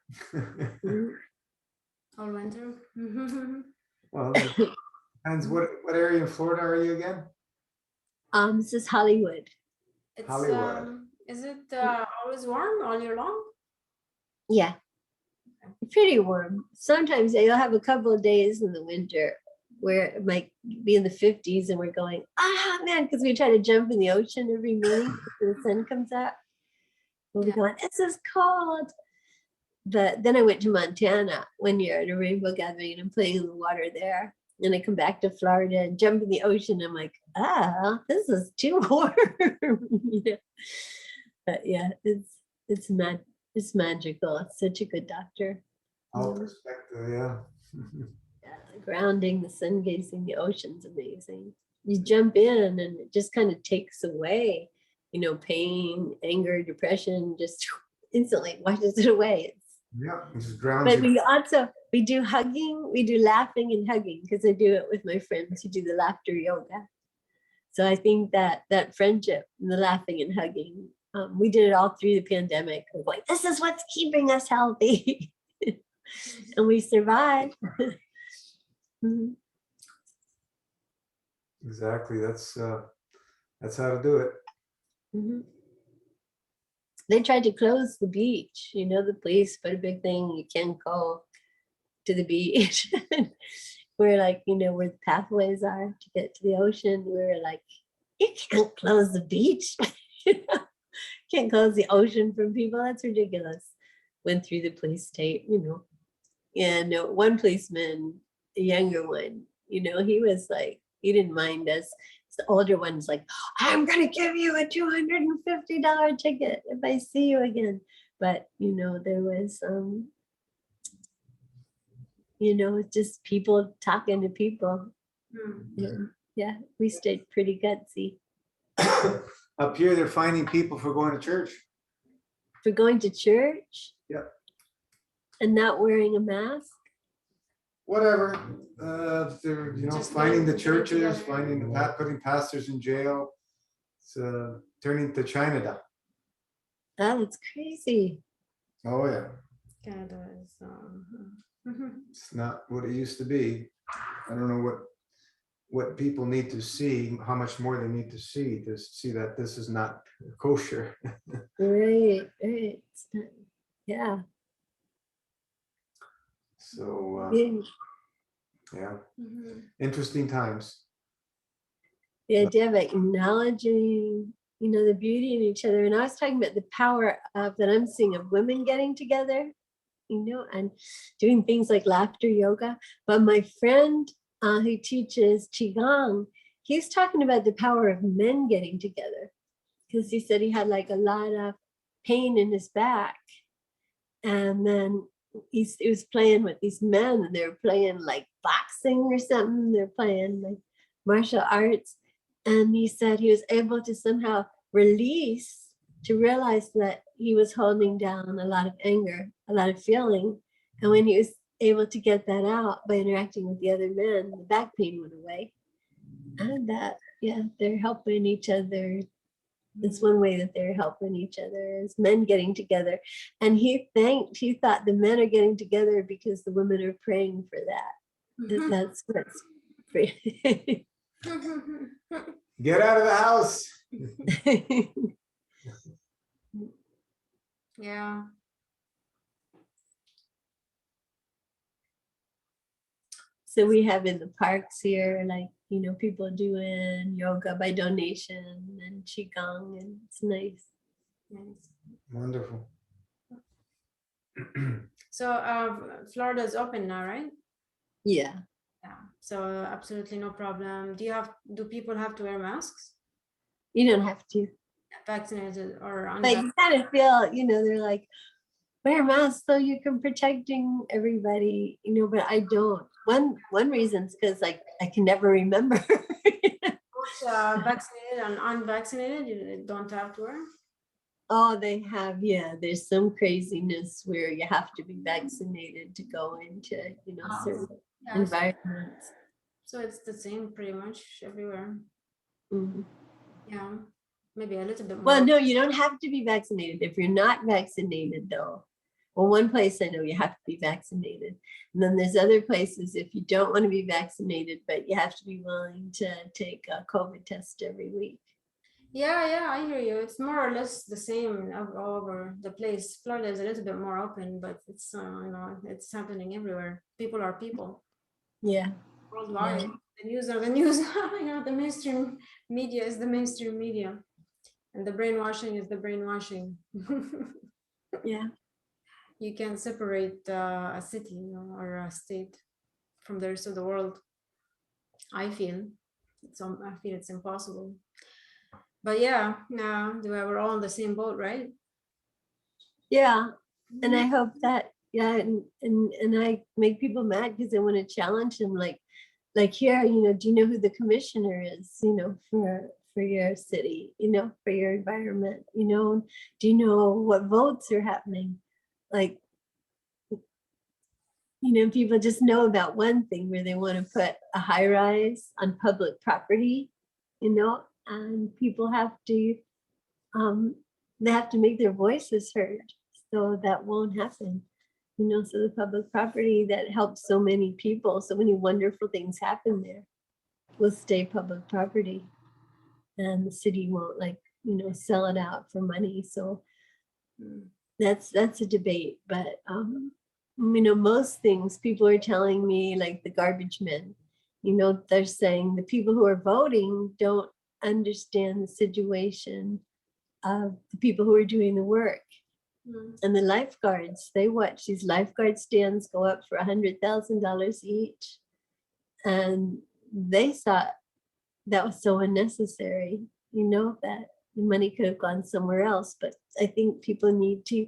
All winter. Well, depends. What area in Florida are you again? This is Hollywood. It's Hollywood. Is it always warm all year long? Yeah. Pretty warm. Sometimes you'll have a couple of days in the winter where it might be in the 50s and we're going, man, because we try to jump in the ocean every morning before the sun comes out. We'll be going, this is cold. But then I went to Montana one year at a rainbow gathering and I'm playing in the water there. And I come back to Florida and jump in the ocean. I'm like, this is too warm. But yeah, it's magical. It's such a good doctor. All perspective, yeah. Yeah, the grounding, the sun gazing, the ocean's amazing. You jump in and it just kind of takes away, pain, anger, depression, just instantly washes it away. Yeah, it just grounds But you. we do hugging, we do laughing and hugging because I do it with my friends who do the laughter yoga. So I think that friendship and the laughing and hugging, we did it all through the pandemic. We're like, this is what's keeping us healthy. And we survived. Exactly. That's how to do it. They tried to close the beach. The police put a big thing. You can't go to the beach. We're like, where the pathways are to get to the ocean. We're like, you can't close the beach. Can't close the ocean from people. That's ridiculous. Went through the police state, And one policeman, a younger one, he was like, he didn't mind us. The older one's like, I'm going to give you a $250 ticket if I see you again. But, there was, just people talking to people. Yeah, we stayed pretty gutsy. Up here, they're finding people for going to church. For going to church? Yep. And not wearing a mask? Whatever. They're Just finding the getting churches, together. putting pastors in jail. It's turning to China. Oh, that's crazy. Oh yeah. Canada is. It's not what it used to be. I don't know what people need to see, how much more they need to see that this is not kosher. Right. Yeah. So yeah, interesting times. The idea of acknowledging, the beauty in each other. And I was talking about the power that I'm seeing of women getting together, and doing things like laughter yoga. But my friend who teaches Qigong, he's talking about the power of men getting together because he said he had like a lot of pain in his back. And then he was playing with these men and they were playing like boxing or something. They're playing like martial arts. And he said he was able to somehow release, to realize that he was holding down a lot of anger, a lot of feeling. And when he was able to get that out by interacting with the other men, the back pain went away. And that, they're helping each other. It's one way that they're helping each other is men getting together. And he thought the men are getting together because the women are praying for that. That's what's free. Get out of the house. Yeah. So we have in the parks here, like, people doing yoga by donation and Qigong, and it's nice. Wonderful. So Florida's open now, right? Yeah. Yeah. So absolutely no problem. Do people have to wear masks? You don't have to. Vaccinated or But unvaccinated? you kind of feel, they're like, wear masks so you can protecting everybody, but I don't. One reason is because like I can never remember. Vaccinated and unvaccinated, you don't have to wear? Oh, they have, yeah. There's some craziness where you have to be vaccinated to go into, certain Yeah, environments. so it's the same pretty much everywhere. Mhm. Yeah, maybe a little bit more. Well, no, you don't have to be vaccinated. If you're not vaccinated, though, well, one place I know you have to be vaccinated. And then there's other places if you don't want to be vaccinated, but you have to be willing to take a COVID test every week. Yeah, I hear you. It's more or less the same all over the place. Florida is a little bit more open, but it's it's happening everywhere. People are people Yeah. worldwide. Yeah. The news are the news. The mainstream media is the mainstream media, and the brainwashing is the brainwashing. Yeah. You can't separate a city, or a state from the rest of the world. I feel I feel it's impossible. But yeah, we're all in the same boat, right? Yeah. And I hope that, yeah, and I make people mad because I want to challenge them. Like here, do you know who the commissioner is, for your city, for your environment, do you know what votes are happening? Like, people just know about one thing where they want to put a high rise on public property, and people have to, they have to make their voices heard. So that won't happen. So the public property that helps so many people, so many wonderful things happen there will stay public property. And the city won't sell it out for money. So that's a debate. But most things people are telling me, like the garbage men, they're saying the people who are voting don't understand the situation of the people who are doing the work. And the lifeguards, they watch these lifeguard stands go up for $100,000 each. And they thought that was so unnecessary, that the money could have gone somewhere else. But I think people need to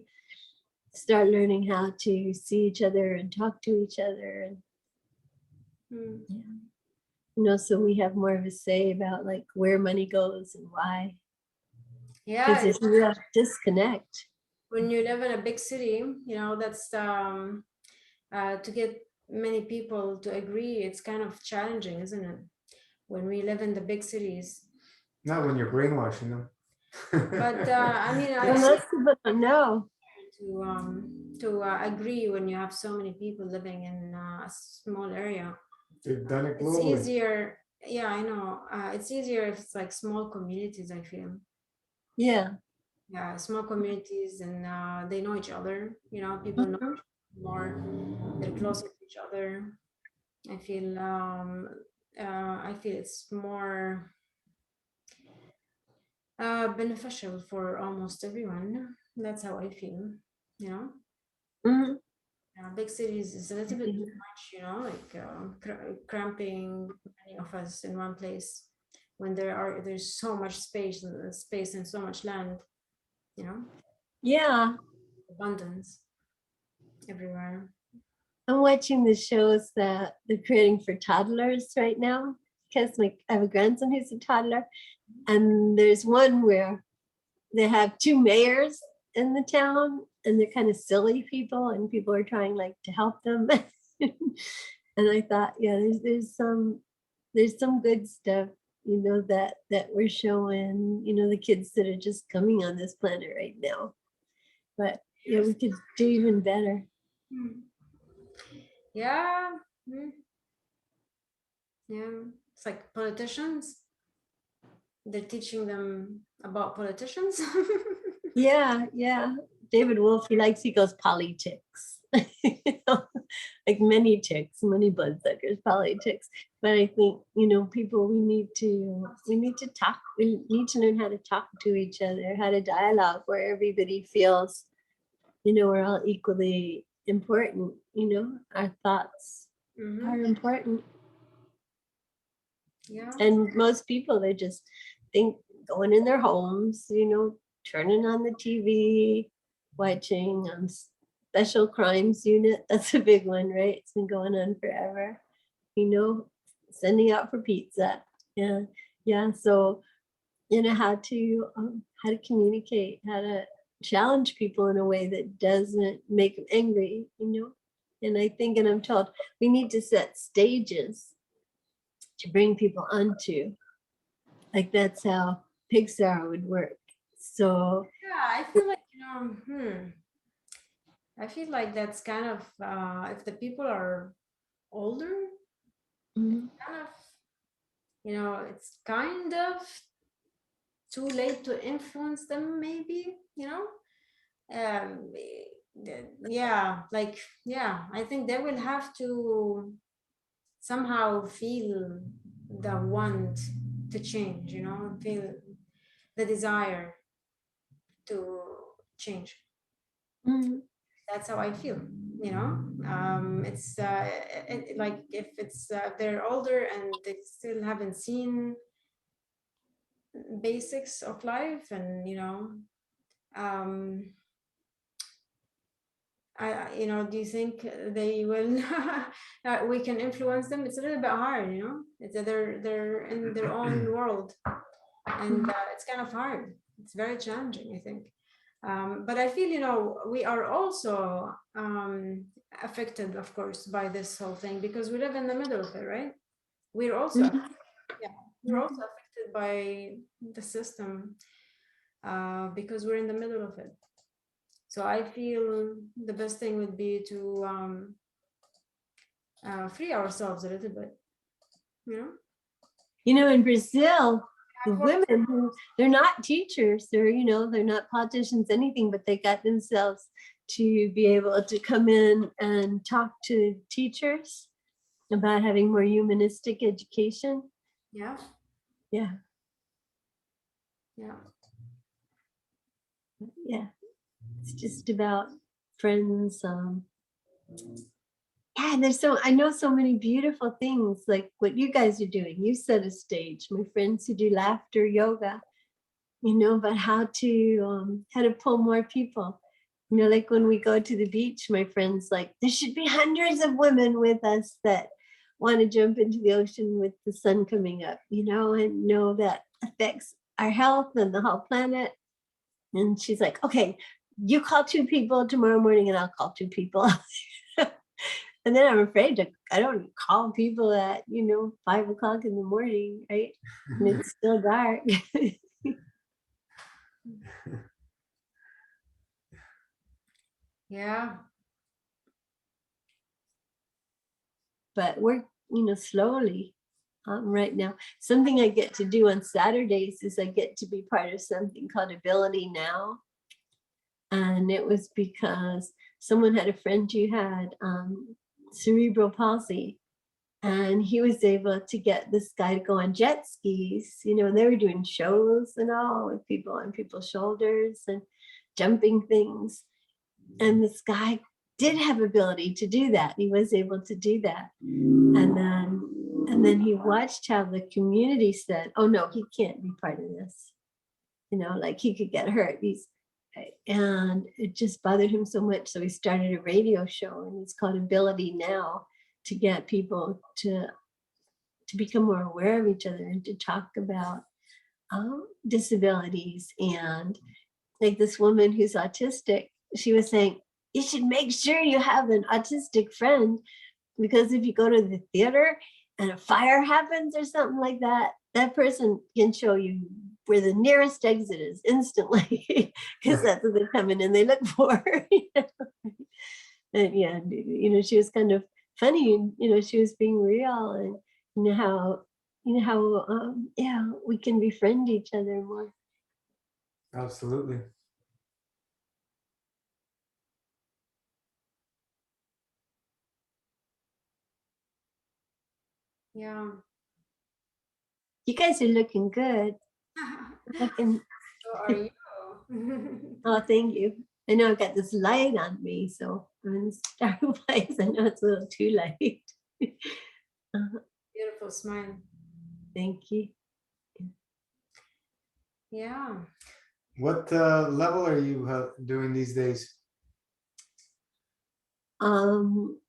start learning how to see each other and talk to each other. And, so we have more of a say about like where money goes and why. Yeah, Because if you have disconnect. When you live in a big city, that's to get many people to agree, it's kind of challenging, isn't it? When we live in the big cities. Not when you're brainwashing them. But I mean, Most people don't know. To agree when you have so many people living in a small area. They've done it It's globally. easier. Yeah, I know. It's easier if it's like small communities, I feel. Yeah. Yeah, small communities, and they know each other. People know more. They're closer to each other. I feel. I feel it's more beneficial for almost everyone. That's how I feel. You know. Mhm. Big cities is a little bit too much, like cramping many of us in one place when there's so much space and so much land, Yeah. abundance everywhere. I'm watching the shows that they're creating for toddlers right now because I have a grandson who's a toddler, and there's one where they have two mayors in the town, and they're kind of silly people, and people are trying to help them. And I thought, yeah, there's some good stuff, that we're showing, the kids that are just coming on this planet right now. But yeah, we could do even better. Yeah. Yeah, it's like politicians, they're teaching them about politicians. Yeah. David Wolf, he goes politics. Like many ticks, many bloodsuckers, politics. But I think, people, we need to talk. We need to learn how to talk to each other, how to dialogue where everybody feels, we're all equally important, our thoughts Mhm. are important. Yeah. And most people, they just think going in their homes, turning on the TV, watching Special Crimes Unit. That's a big one, right? It's been going on forever. Sending out for pizza. Yeah, yeah. So how to communicate, how to challenge people in a way that doesn't make them angry. And I think, and I'm told, we need to set stages to bring people onto. Like that's how Pixar would work. So Yeah, I feel like, I feel like that's kind of, if the people are older, mhm, kind of, it's kind of too late to influence them, maybe, yeah, like, yeah, I think they will have to somehow feel the want to change, feel the desire to change. mhm, That's how I feel, it's like if it's they're older and they still haven't seen basics of life, and um do you think they will we can influence them? It's a little bit hard, it's they're in their own world, and it's kind of hard. It's very challenging, I think. But I feel, we are also affected, of course, by this whole thing, because we live in the middle of it, right? We're also, mhm, yeah, we're also affected by the system, because we're in the middle of it. So I feel the best thing would be to free ourselves a little bit, you know? In Brazil, the Have work. women they're not teachers, they're not politicians, anything, but they got themselves to be able to come in and talk to teachers about having more humanistic education. Yeah, Yeah, yeah. yeah. It's just about friends. Yeah, I know so many beautiful things like what you guys are doing. You set a stage. My friends who do laughter yoga, about how to pull more people. Like when we go to the beach, my friends like, there should be hundreds of women with us that want to jump into the ocean with the sun coming up, and know that affects our health and the whole planet. And she's like, okay, you call 2 people tomorrow morning and I'll call 2 people. And then I'm afraid I don't call people at, 5 o'clock in the morning, right? And it's still dark. Yeah. But we're, slowly right now. Something I get to do on Saturdays is I get to be part of something called Ability Now. And it was because someone had a friend who had cerebral palsy. And he was able to get this guy to go on jet skis, and they were doing shows and all with people on people's shoulders and jumping things. And this guy did have ability to do that. He was able to do that. And then he watched how the community said, oh no, he can't be part of this. Like he could get hurt. And it just bothered him so much. So he started a radio show, and it's called Ability Now, to get people to become more aware of each other and to talk about disabilities. And like this woman who's autistic, she was saying, you should make sure you have an autistic friend, because if you go to the theater and a fire happens or something like that, that person can show you where the nearest exit is instantly, because that's what they're coming and they look for. And yeah, she was kind of funny, she was being real, and how we can befriend each other more. Absolutely. Yeah. You guys are looking good. Looking, So are you? oh, thank you. I know I've got this light on me, so I'm in this dark place. I know it's a little too light. Beautiful smile. Thank you. Yeah. What level are you doing these days? Again,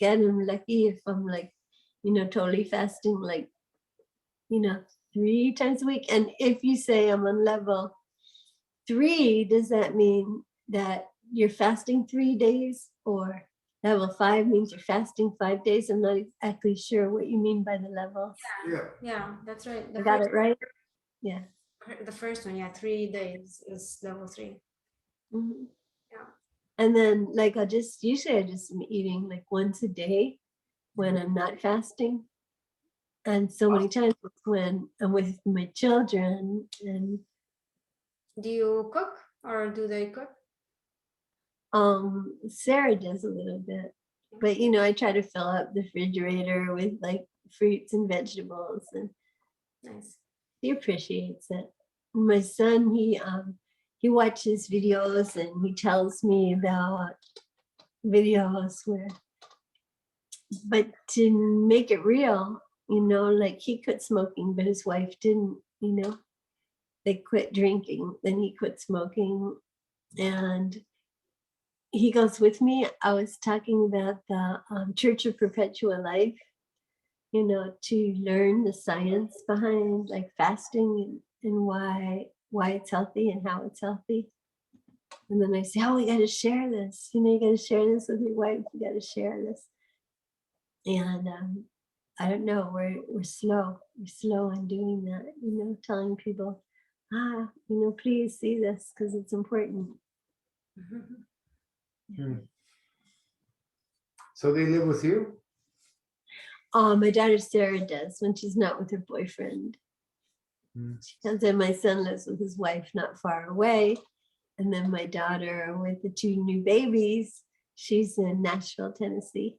I'm lucky if I'm like, totally fasting, like, 3 times a week. And if you say I'm on level 3, does that mean that you're fasting 3 days, or level 5 means you're fasting 5 days? I'm not exactly sure what you mean by the level. Yeah, that's right. I got it right? Yeah. The first one, yeah, 3 days is level 3. Mhm. Yeah. And then like I just am eating like once a day when I'm not fasting. And so many times when I'm with my children, and Do you cook or do they cook? Sarah does a little bit, but I try to fill up the refrigerator with like fruits and vegetables, and Nice. he appreciates it. My son, he watches videos and he tells me about videos where, but to make it real, like he quit smoking, but his wife didn't, they quit drinking, then he quit smoking, and he goes with me. I was talking about the Church of Perpetual Life, to learn the science behind like fasting, and why it's healthy and how it's healthy. And then I say, oh, we got to share this. You got to share this with your wife. You got to share this. And I don't know. We're slow. We're slow on doing that. Telling people, please see this because it's important. Hmm. So they live with you? My daughter Sarah does when she's not with her boyfriend. And then my son lives with his wife not far away. And then my daughter with the 2 new babies, she's in Nashville, Tennessee.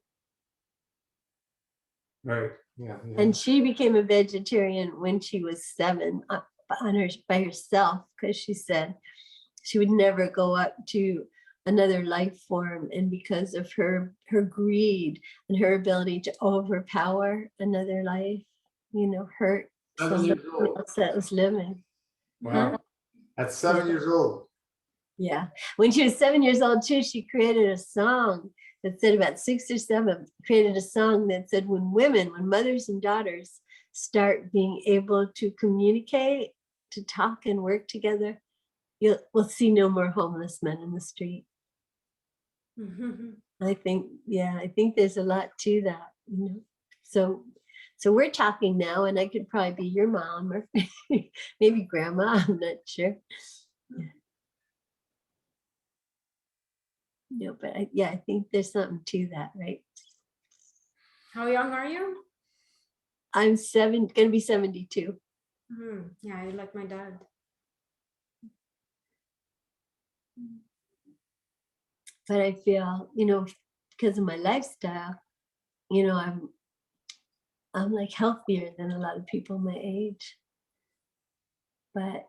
Right. Yeah. And she became a vegetarian when she was 7 by herself, because she said she would never go up to another life form, and because of her greed and her ability to overpower another life, hurt 7 years somebody old. else that was living. Wow. At 7 years old. Yeah. When she was 7 years old too, she created a song that said, about 6 or 7, created a song that said, when mothers and daughters start being able to communicate, to talk and work together, we'll see no more homeless men in the street. I think there's a lot to that, So we're talking now, and I could probably be your mom or maybe grandma. I'm not sure. No, but I think there's something to that, right? How young are you? I'm gonna be 72. Yeah, you're like my dad. But I feel, because of my lifestyle, I'm like healthier than a lot of people my age. But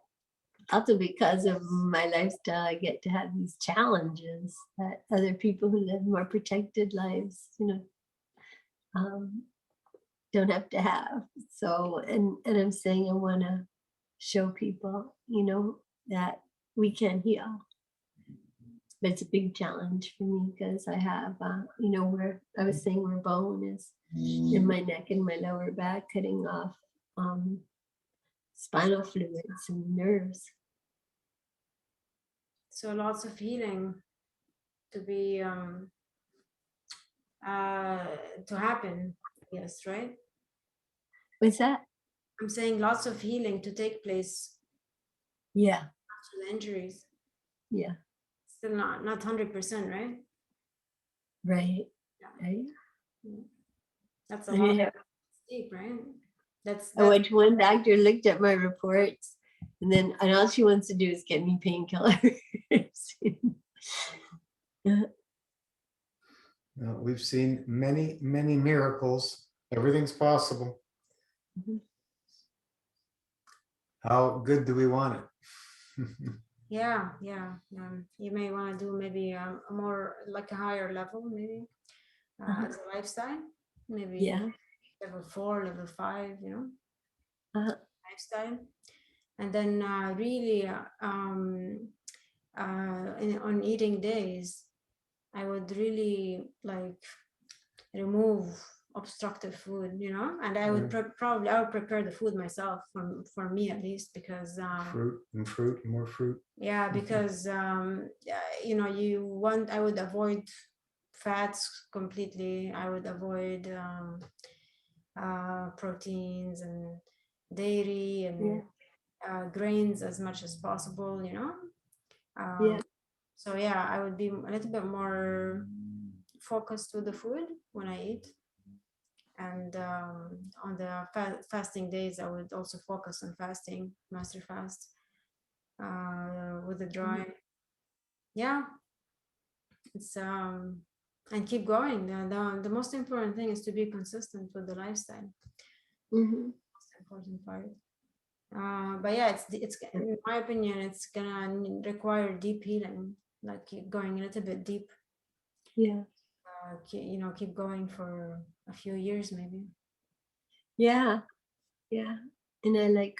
also because of my lifestyle, I get to have these challenges that other people who live more protected lives, don't have to have. So, and I'm saying I want to show people, that we can heal. But it's a big challenge for me because I have, where I was saying where bone is in my neck and my lower back, cutting off spinal fluids and nerves. So lots of healing to be to happen. Yes, right? What's that? I'm saying lots of healing to take place Yeah. after the injuries. Yeah. Still not 100%, right? Right. Yeah. Right. That's a lot deep, right? That's I went to one doctor, looked at my reports, and all she wants to do is get me painkillers. We've seen many, many miracles. Everything's possible. How good do we want it? yeah. You may want to do maybe a more like a higher level, maybe as a lifestyle, maybe Yeah. level 4, level 5, you know, Uh, lifestyle. And then really on eating days, I would really like remove obstructive food, you know, and I would probably I would prepare the food myself for me at least, because Fruit, more fruit. yeah, because you know, I would avoid fats completely. I would avoid proteins and dairy yeah. and grains as much as possible, you know. Yeah. So yeah, I would be a little bit more focused with the food when I eat. And on the fasting days, I would also focus on fasting, master fast, with the dry. Yeah, it's and keep going. The most important thing is to be consistent with the lifestyle. Mm-hmm. Most important part. But yeah, it's in my opinion, it's gonna require deep healing, like keep going a little bit deep. Yeah. You know, keep going for a few years maybe. Yeah. Yeah. And I like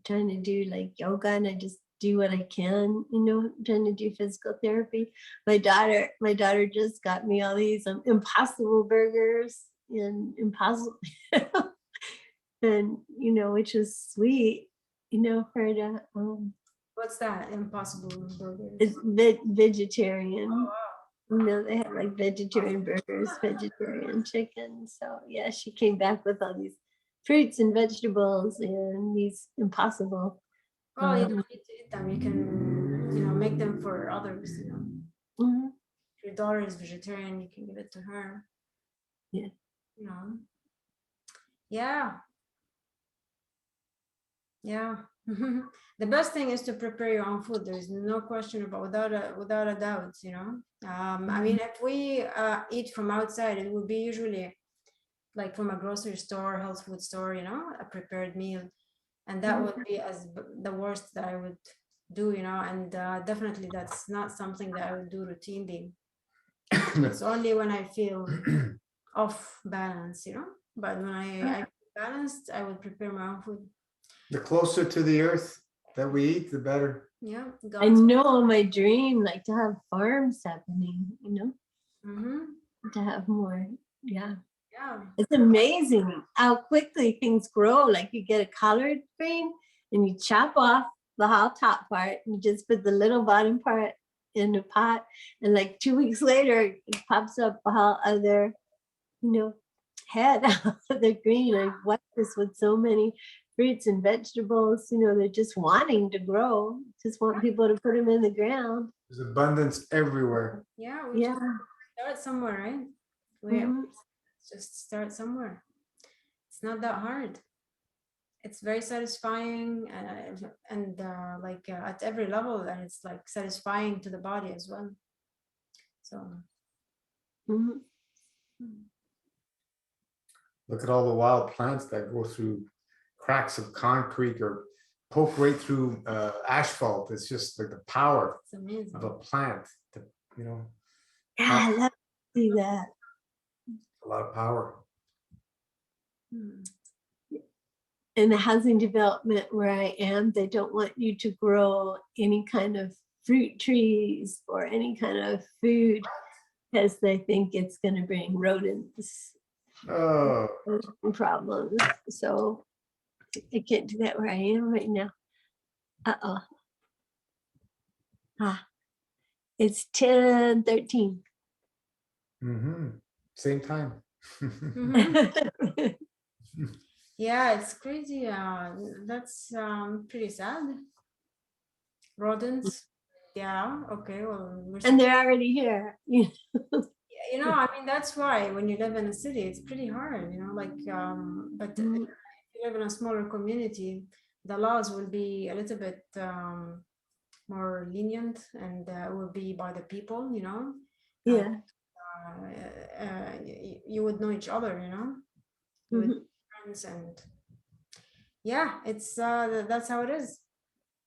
trying to do like yoga, and I just do what I can, you know, trying to do physical therapy. My daughter just got me all these impossible burgers and impossible and you know, which is sweet, you know, for her to What's that? Impossible burgers. it's vegetarian. You know, they have like vegetarian burgers, vegetarian chicken. So yeah, she came back with all these fruits and vegetables and these impossible. Well, you don't need to eat them. You can, you know, make them for others. You know, Mhm. if your daughter is vegetarian, you can give it to her. Yeah. You know, yeah, yeah. The best thing is to prepare your own food. There's no question about without a doubt. You know, I mean, if we eat from outside, it would be usually like from a grocery store, health food store. You know, a prepared meal, and that would be the worst that I would do. You know, and definitely that's not something that I would do routinely. It's only when I feel off balance, you know. But when I feel balanced, I would prepare my own food. The closer to the earth that we eat, the better. Yeah, I God's. know my dream, like to have farms happening, you know, Mm-hmm. to have more. Yeah. Yeah. It's amazing how quickly things grow. Like you get a collard green and you chop off the whole top part and you just put the little bottom part in the pot. And like 2 weeks later, it pops up a whole other, you know, head of the green. I watch this with so many fruits and vegetables. You know, they're just wanting to grow, just want people to put them in the ground. There's abundance everywhere. Yeah. We Yeah. just start somewhere, right? We Mhm. just start somewhere. It's not that hard. It's very satisfying, and like at every level, and it's like satisfying to the body as well. So. Mhm. Look at all the wild plants that go through cracks of concrete or poke right through asphalt. It's just like the power It's amazing. of a plant. To, you know, Yeah, I love to see that. a lot of power. In the housing development where I am, they don't want you to grow any kind of fruit trees or any kind of food because they think it's going to bring rodents Oh, problems. So I can't do that where I am right now. Uh-oh. It's 10:13. Same time. Yeah, it's crazy. That's pretty sad. Rodents. Yeah. Okay. Well, And they're already here. you know, I mean, that's why when you live in a city, it's pretty hard. You know, like but if you live in a smaller community, the laws will be a little bit more lenient, and will be by the people. You know. Yeah. You would know each other. You know. You would be friends, and yeah, it's that's how it is.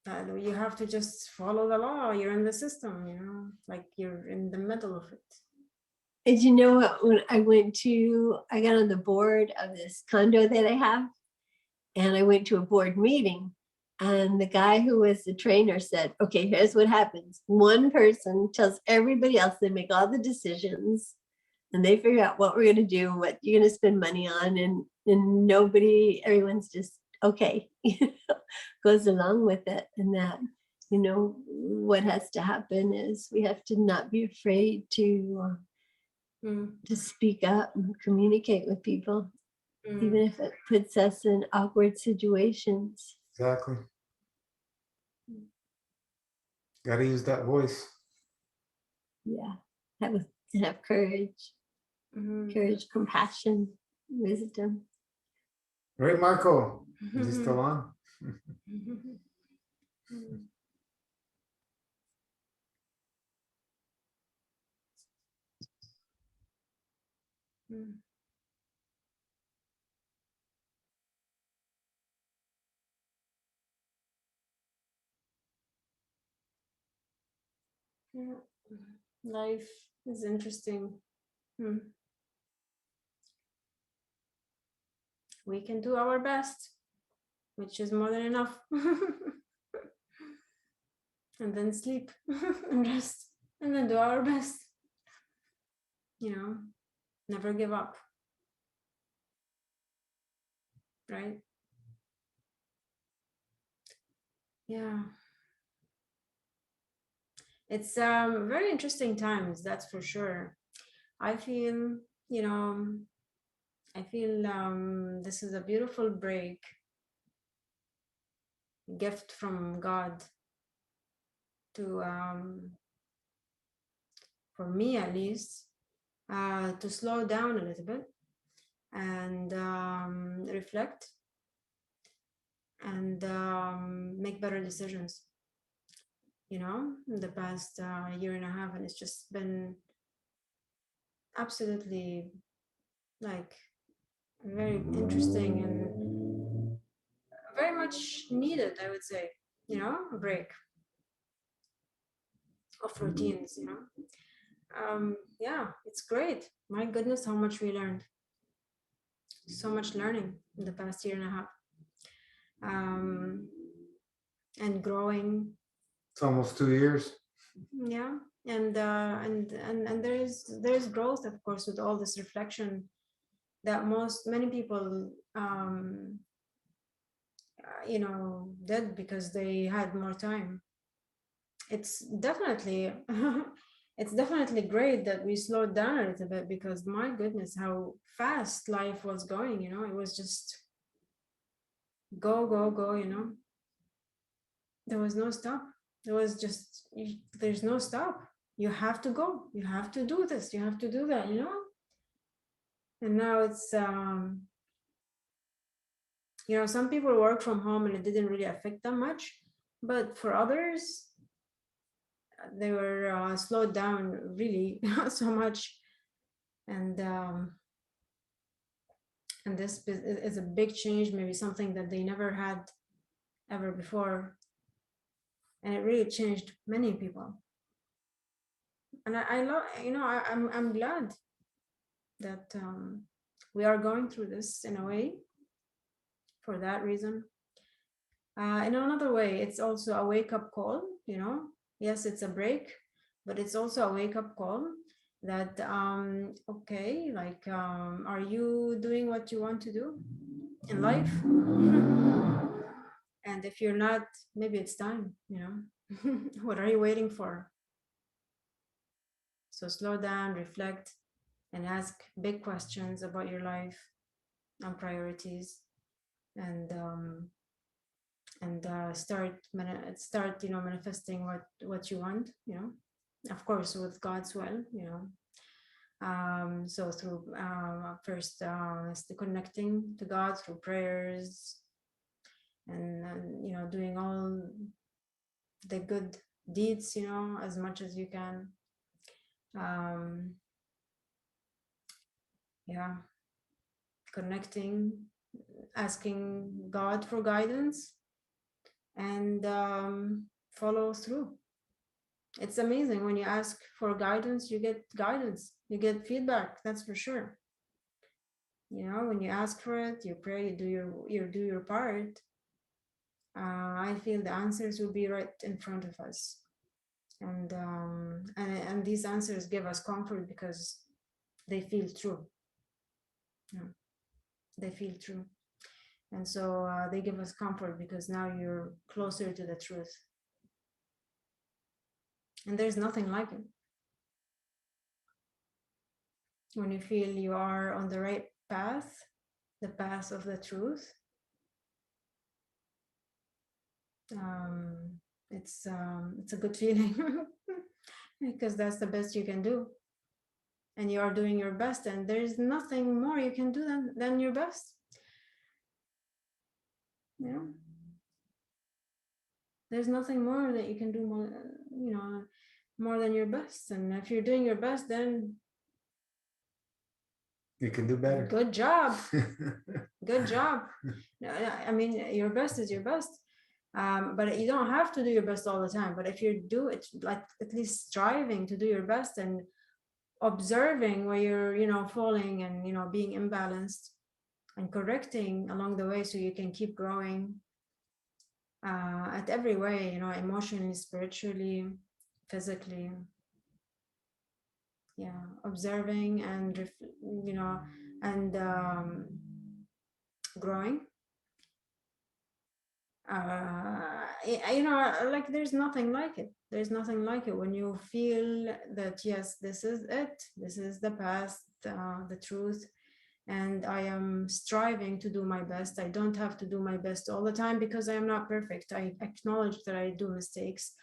You have to just follow the law. You're in the system, you know, like you're in the middle of it. And you know what, when I got on the board of this condo that I have, and I went to a board meeting, and the guy who was the trainer said, okay, here's what happens. One person tells everybody else, they make all the decisions, and they figure out what we're going to do, what you're going to spend money on, and everyone's just okay, goes along with it. And that, what has to happen is we have to not be afraid to speak up and communicate with people, even if it puts us in awkward situations. Exactly. Got to use that voice. Yeah, have courage, compassion, wisdom. Right, Marco? Is it still on? Yeah. Life is interesting. We can do our best, which is more than enough. And then sleep and rest, and then do our best. Never give up. Right? Yeah. It's very interesting times, that's for sure. I feel, this is a beautiful break, gift from God to, for me at least, to slow down a little bit and reflect and make better decisions. In the past year and a half, and it's just been absolutely like very interesting and very much needed, I would say, a break of routines. Yeah, it's great. My goodness, how much we learned. So much learning in the past year and a half. And growing. It's almost 2 years. Yeah. And there's growth, of course, with all this reflection that many people did because they had more time. It's definitely it's definitely great that we slowed down a little bit, because my goodness, how fast life was going. It was just go, go, go. There was no stop. There was just there's no stop. You have to go, you have to do this, you have to do that. And now it's some people work from home and it didn't really affect them much, but for others they were slowed down really so much. And this is a big change, maybe something that they never had ever before, and it really changed many people. And I love, I'm glad that we are going through this in a way for that reason. In another way, it's also a wake-up call. Yes, it's a break, but it's also a wake-up call that okay, like are you doing what you want to do in life? And if you're not, maybe it's time. What are you waiting for? So slow down, reflect, and ask big questions about your life and priorities, and start manifesting what you want. Of course, with God's will. So through first connecting to God through prayers, and doing all the good deeds, as much as you can. Yeah, connecting, asking God for guidance, and follow through. It's amazing when you ask for guidance, you get guidance, you get feedback, that's for sure. You know, when you ask for it, you pray, you do your part. I feel the answers will be right in front of us, and these answers give us comfort because they feel true. Yeah, they feel true, and so they give us comfort because now you're closer to the truth, and there's nothing like it. When you feel you are on the right path, the path of the truth, it's a good feeling because that's the best you can do, and you are doing your best, and there's nothing more you can do than your best. You know, there's nothing more that you can do more, you know, more than your best. And if you're doing your best, then You can do better. good job. Good job. I mean, your best is your best. But you don't have to do your best all the time. But if you do it, like at least striving to do your best and observing where you're, you know, falling and, you know, being imbalanced and correcting along the way so you can keep growing at every way, you know, emotionally, spiritually, physically. Yeah, observing and, you know, and growing. You know, like there's nothing like it. There's nothing like it when you feel that, yes, this is it. This is the past, the truth. And I am striving to do my best. I don't have to do my best all the time because I am not perfect. I acknowledge that I do mistakes.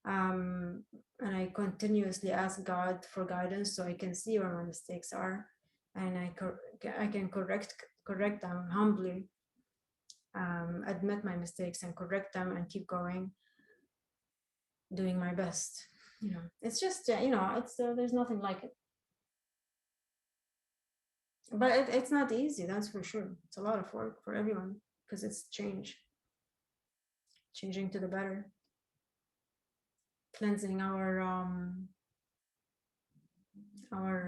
And I continuously ask God for guidance so I can see where my mistakes are, and I can correct them humbly, admit my mistakes and correct them and keep going, doing my best. You know, it's just you know, it's there's nothing like it. But it's not easy, that's for sure. It's a lot of work for everyone because it's changing to the better, cleansing our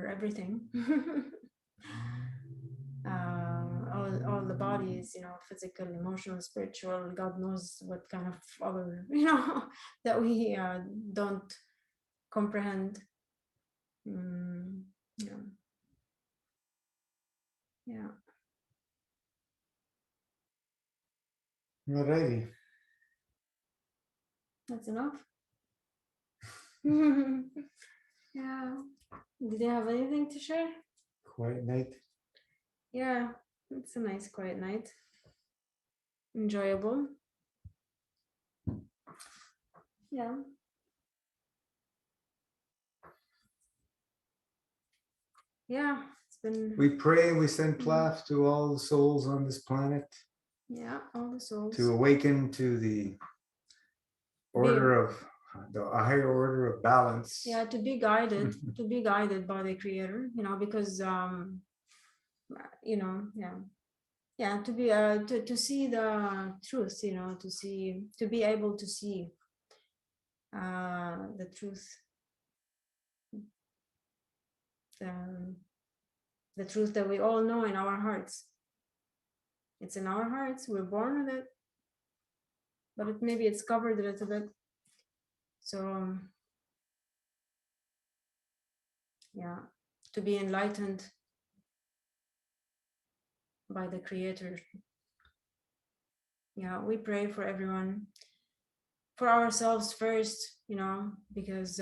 everything. All the bodies, you know, physical, emotional, spiritual, God knows what kind of other, you know, that we don't comprehend. Yeah. Yeah. Alrighty. That's enough. Yeah. Did you have anything to share? Quiet night. Yeah, it's a nice quiet night. Enjoyable. Yeah. Yeah, it's been, We pray, we send plaf to all the souls on this planet yeah, all the souls. to awaken to the order of a higher order of balance. Yeah, to be guided by the creator, you know, because you know, yeah, to be to see the truth, you know, to be able to see the truth, the truth that we all know in our hearts. It's in our hearts, we're born with it, but maybe it's covered a little bit. So yeah, to be enlightened by the creator. Yeah, we pray for everyone, for ourselves first, you know, because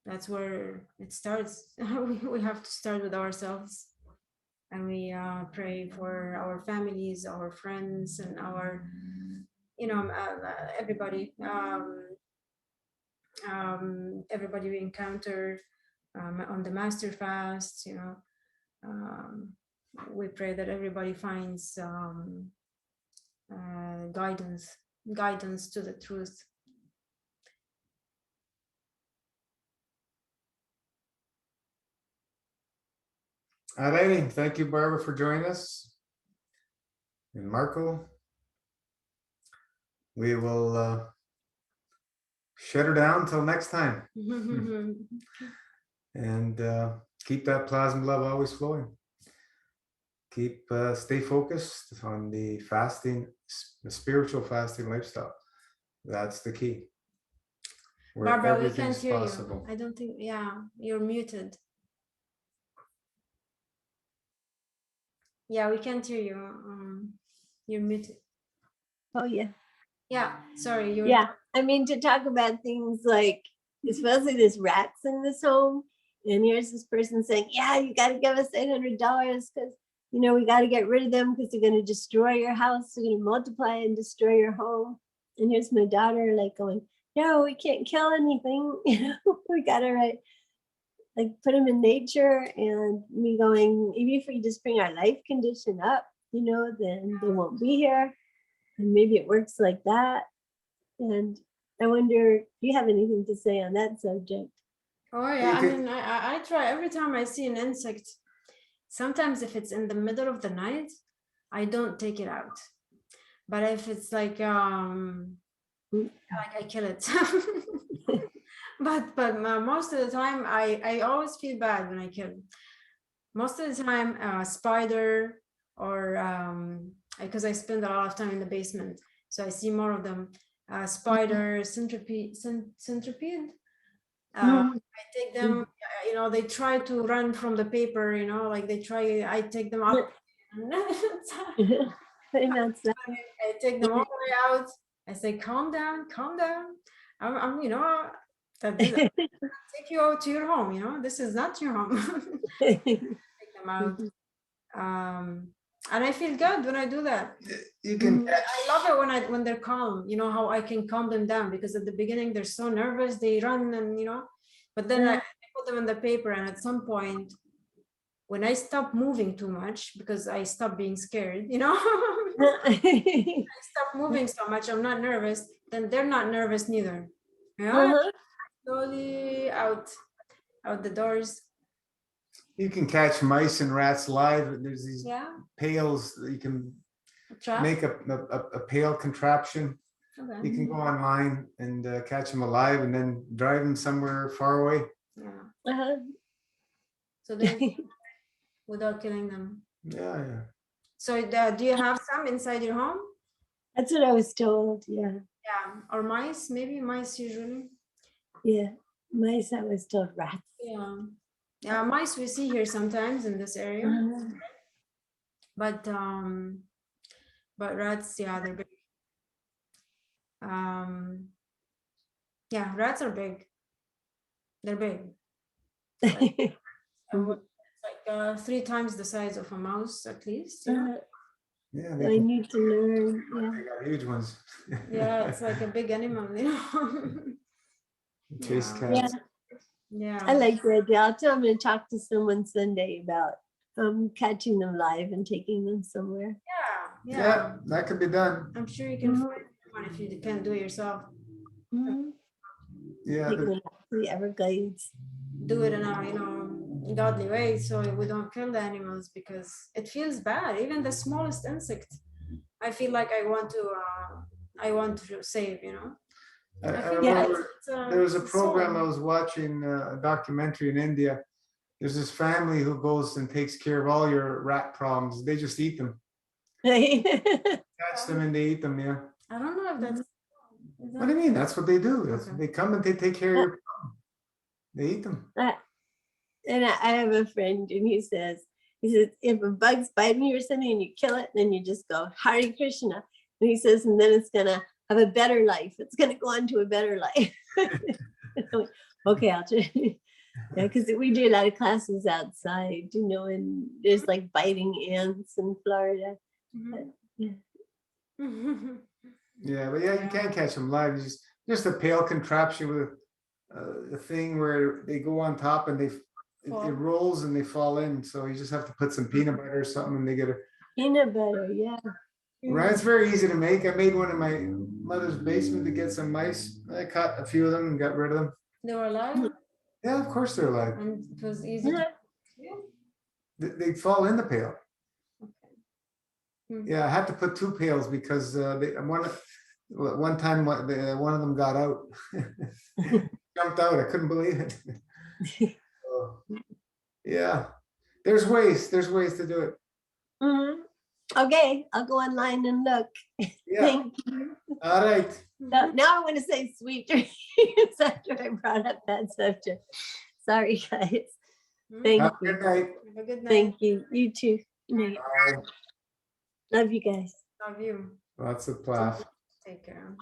that's where it starts. We have to start with ourselves, and we pray for our families, our friends, and our, you know, everybody, everybody we encounter on the master fast, you know. We pray that everybody finds guidance to the truth. Alrighty, thank you, Barbara, for joining us. And Marco, we will shut her down till next time, and keep that plasma love always flowing. Stay focused on the fasting, the spiritual fasting lifestyle. That's the key. Where Barbara, we can't everything's hear possible. you. I don't think, yeah, you're muted. Yeah, we can't hear you. You're muted. Oh, yeah. Yeah, sorry. You were Yeah. I mean, to talk about things like, especially there's rats in this home. And here's this person saying, yeah, you got to give us $800 because, you know, we got to get rid of them because they're going to destroy your house. They're going to multiply and destroy your home. And here's my daughter like going, no, we can't kill anything. You know, we got to like put them in nature. And me going, even if we just bring our life condition up, you know, then they won't be here. And maybe it works like that. And I wonder if you have anything to say on that subject. Oh yeah, I You mean, I try every time I see an insect. Sometimes if it's in the middle of the night, I don't take it out. But if it's like I kill it. but most of the time, I always feel bad when I kill. Most of the time, spider or because I spend a lot of time in the basement, so I see more of them. Spider, centipede. I take them, you know, they try to run from the paper, you know, like they try, I take them out. I take them all the way out. I say, calm down, calm down. I'm you know, take you out to your home, you know, this is not your home. Take them out. And I feel good when I do that. You can I love it when they're calm, you know, how I can calm them down, because at the beginning they're so nervous, they run and, you know, but then I put them in the paper, and at some point when I stop moving too much, because I stop being scared, you know, I stop moving so much, I'm not nervous, then they're not nervous neither. Yeah, slowly out the doors. You can catch mice and rats live. There's these Yeah, pails that you can trap. make a pail contraption. Okay. You can go online and catch them alive and then drive them somewhere far away. Yeah. So they without killing them. Yeah, yeah. So do you have some inside your home? That's what I was told. Yeah. Yeah, or mice, maybe mice usually. Yeah, mice. I was told rats. Yeah, yeah, mice we see here sometimes in this area, but rats, yeah, they're big. Yeah, rats are big. They're big. It's like 3 times the size of a mouse at least. Yeah, Yeah, I need to learn. Yeah. they got huge ones. yeah, it's like a big animal, you know. Chase Yeah. cats. Yeah, I like the idea. I'm going to talk to someone Sunday about catching them live and taking them somewhere. yeah. Yeah, that could be done. I'm sure you can find one if you can't do it yourself. Yeah, Take them out to the Everglades. Do it in a, you know, godly way, so we don't kill the animals, because it feels bad. Even the smallest insect, I feel like I want to save, you know. I remember there was a program I soul. was watching, a documentary in India. There's this family who goes and takes care of all your rat problems. They just eat them, catch them and they eat them. Yeah. I don't know if that's. What do you mean? That's what they do. Okay. They come and they take care of your problem. They eat them. And I have a friend, and he says, if a bug's biting you or something and you kill it, then you just go, Hare Krishna. And he says, and then it's going to have a better life. It's going to go on to a better life. Okay, I'll try. Yeah, because we do a lot of classes outside, you know, and there's like biting ants in Florida. Yeah, but yeah, you can't catch them live. It's just a pale contraption with a thing where they go on top and it rolls and they fall in. So you just have to put some peanut butter or something and they get a Peanut butter, yeah. right. It's very easy to make. I made one in my mother's basement to get some mice. I caught a few of them and got rid of them. They were alive, Yeah, of course they're alive. and it was easy. They fall in the pail. Okay. Yeah, I had to put 2 pails because One time, one of them got out. Jumped out. I couldn't believe it. So, yeah, there's ways to do it. Mhm. Okay, I'll go online and look. Yeah. Thank you. All right. Now I want to say sweet dreams after I brought up that subject. Sorry, guys. Thank Have a you. good night. Have a good night. Thank you. You too. Night. Bye. Love you guys. Love you. Lots of laugh. Take care.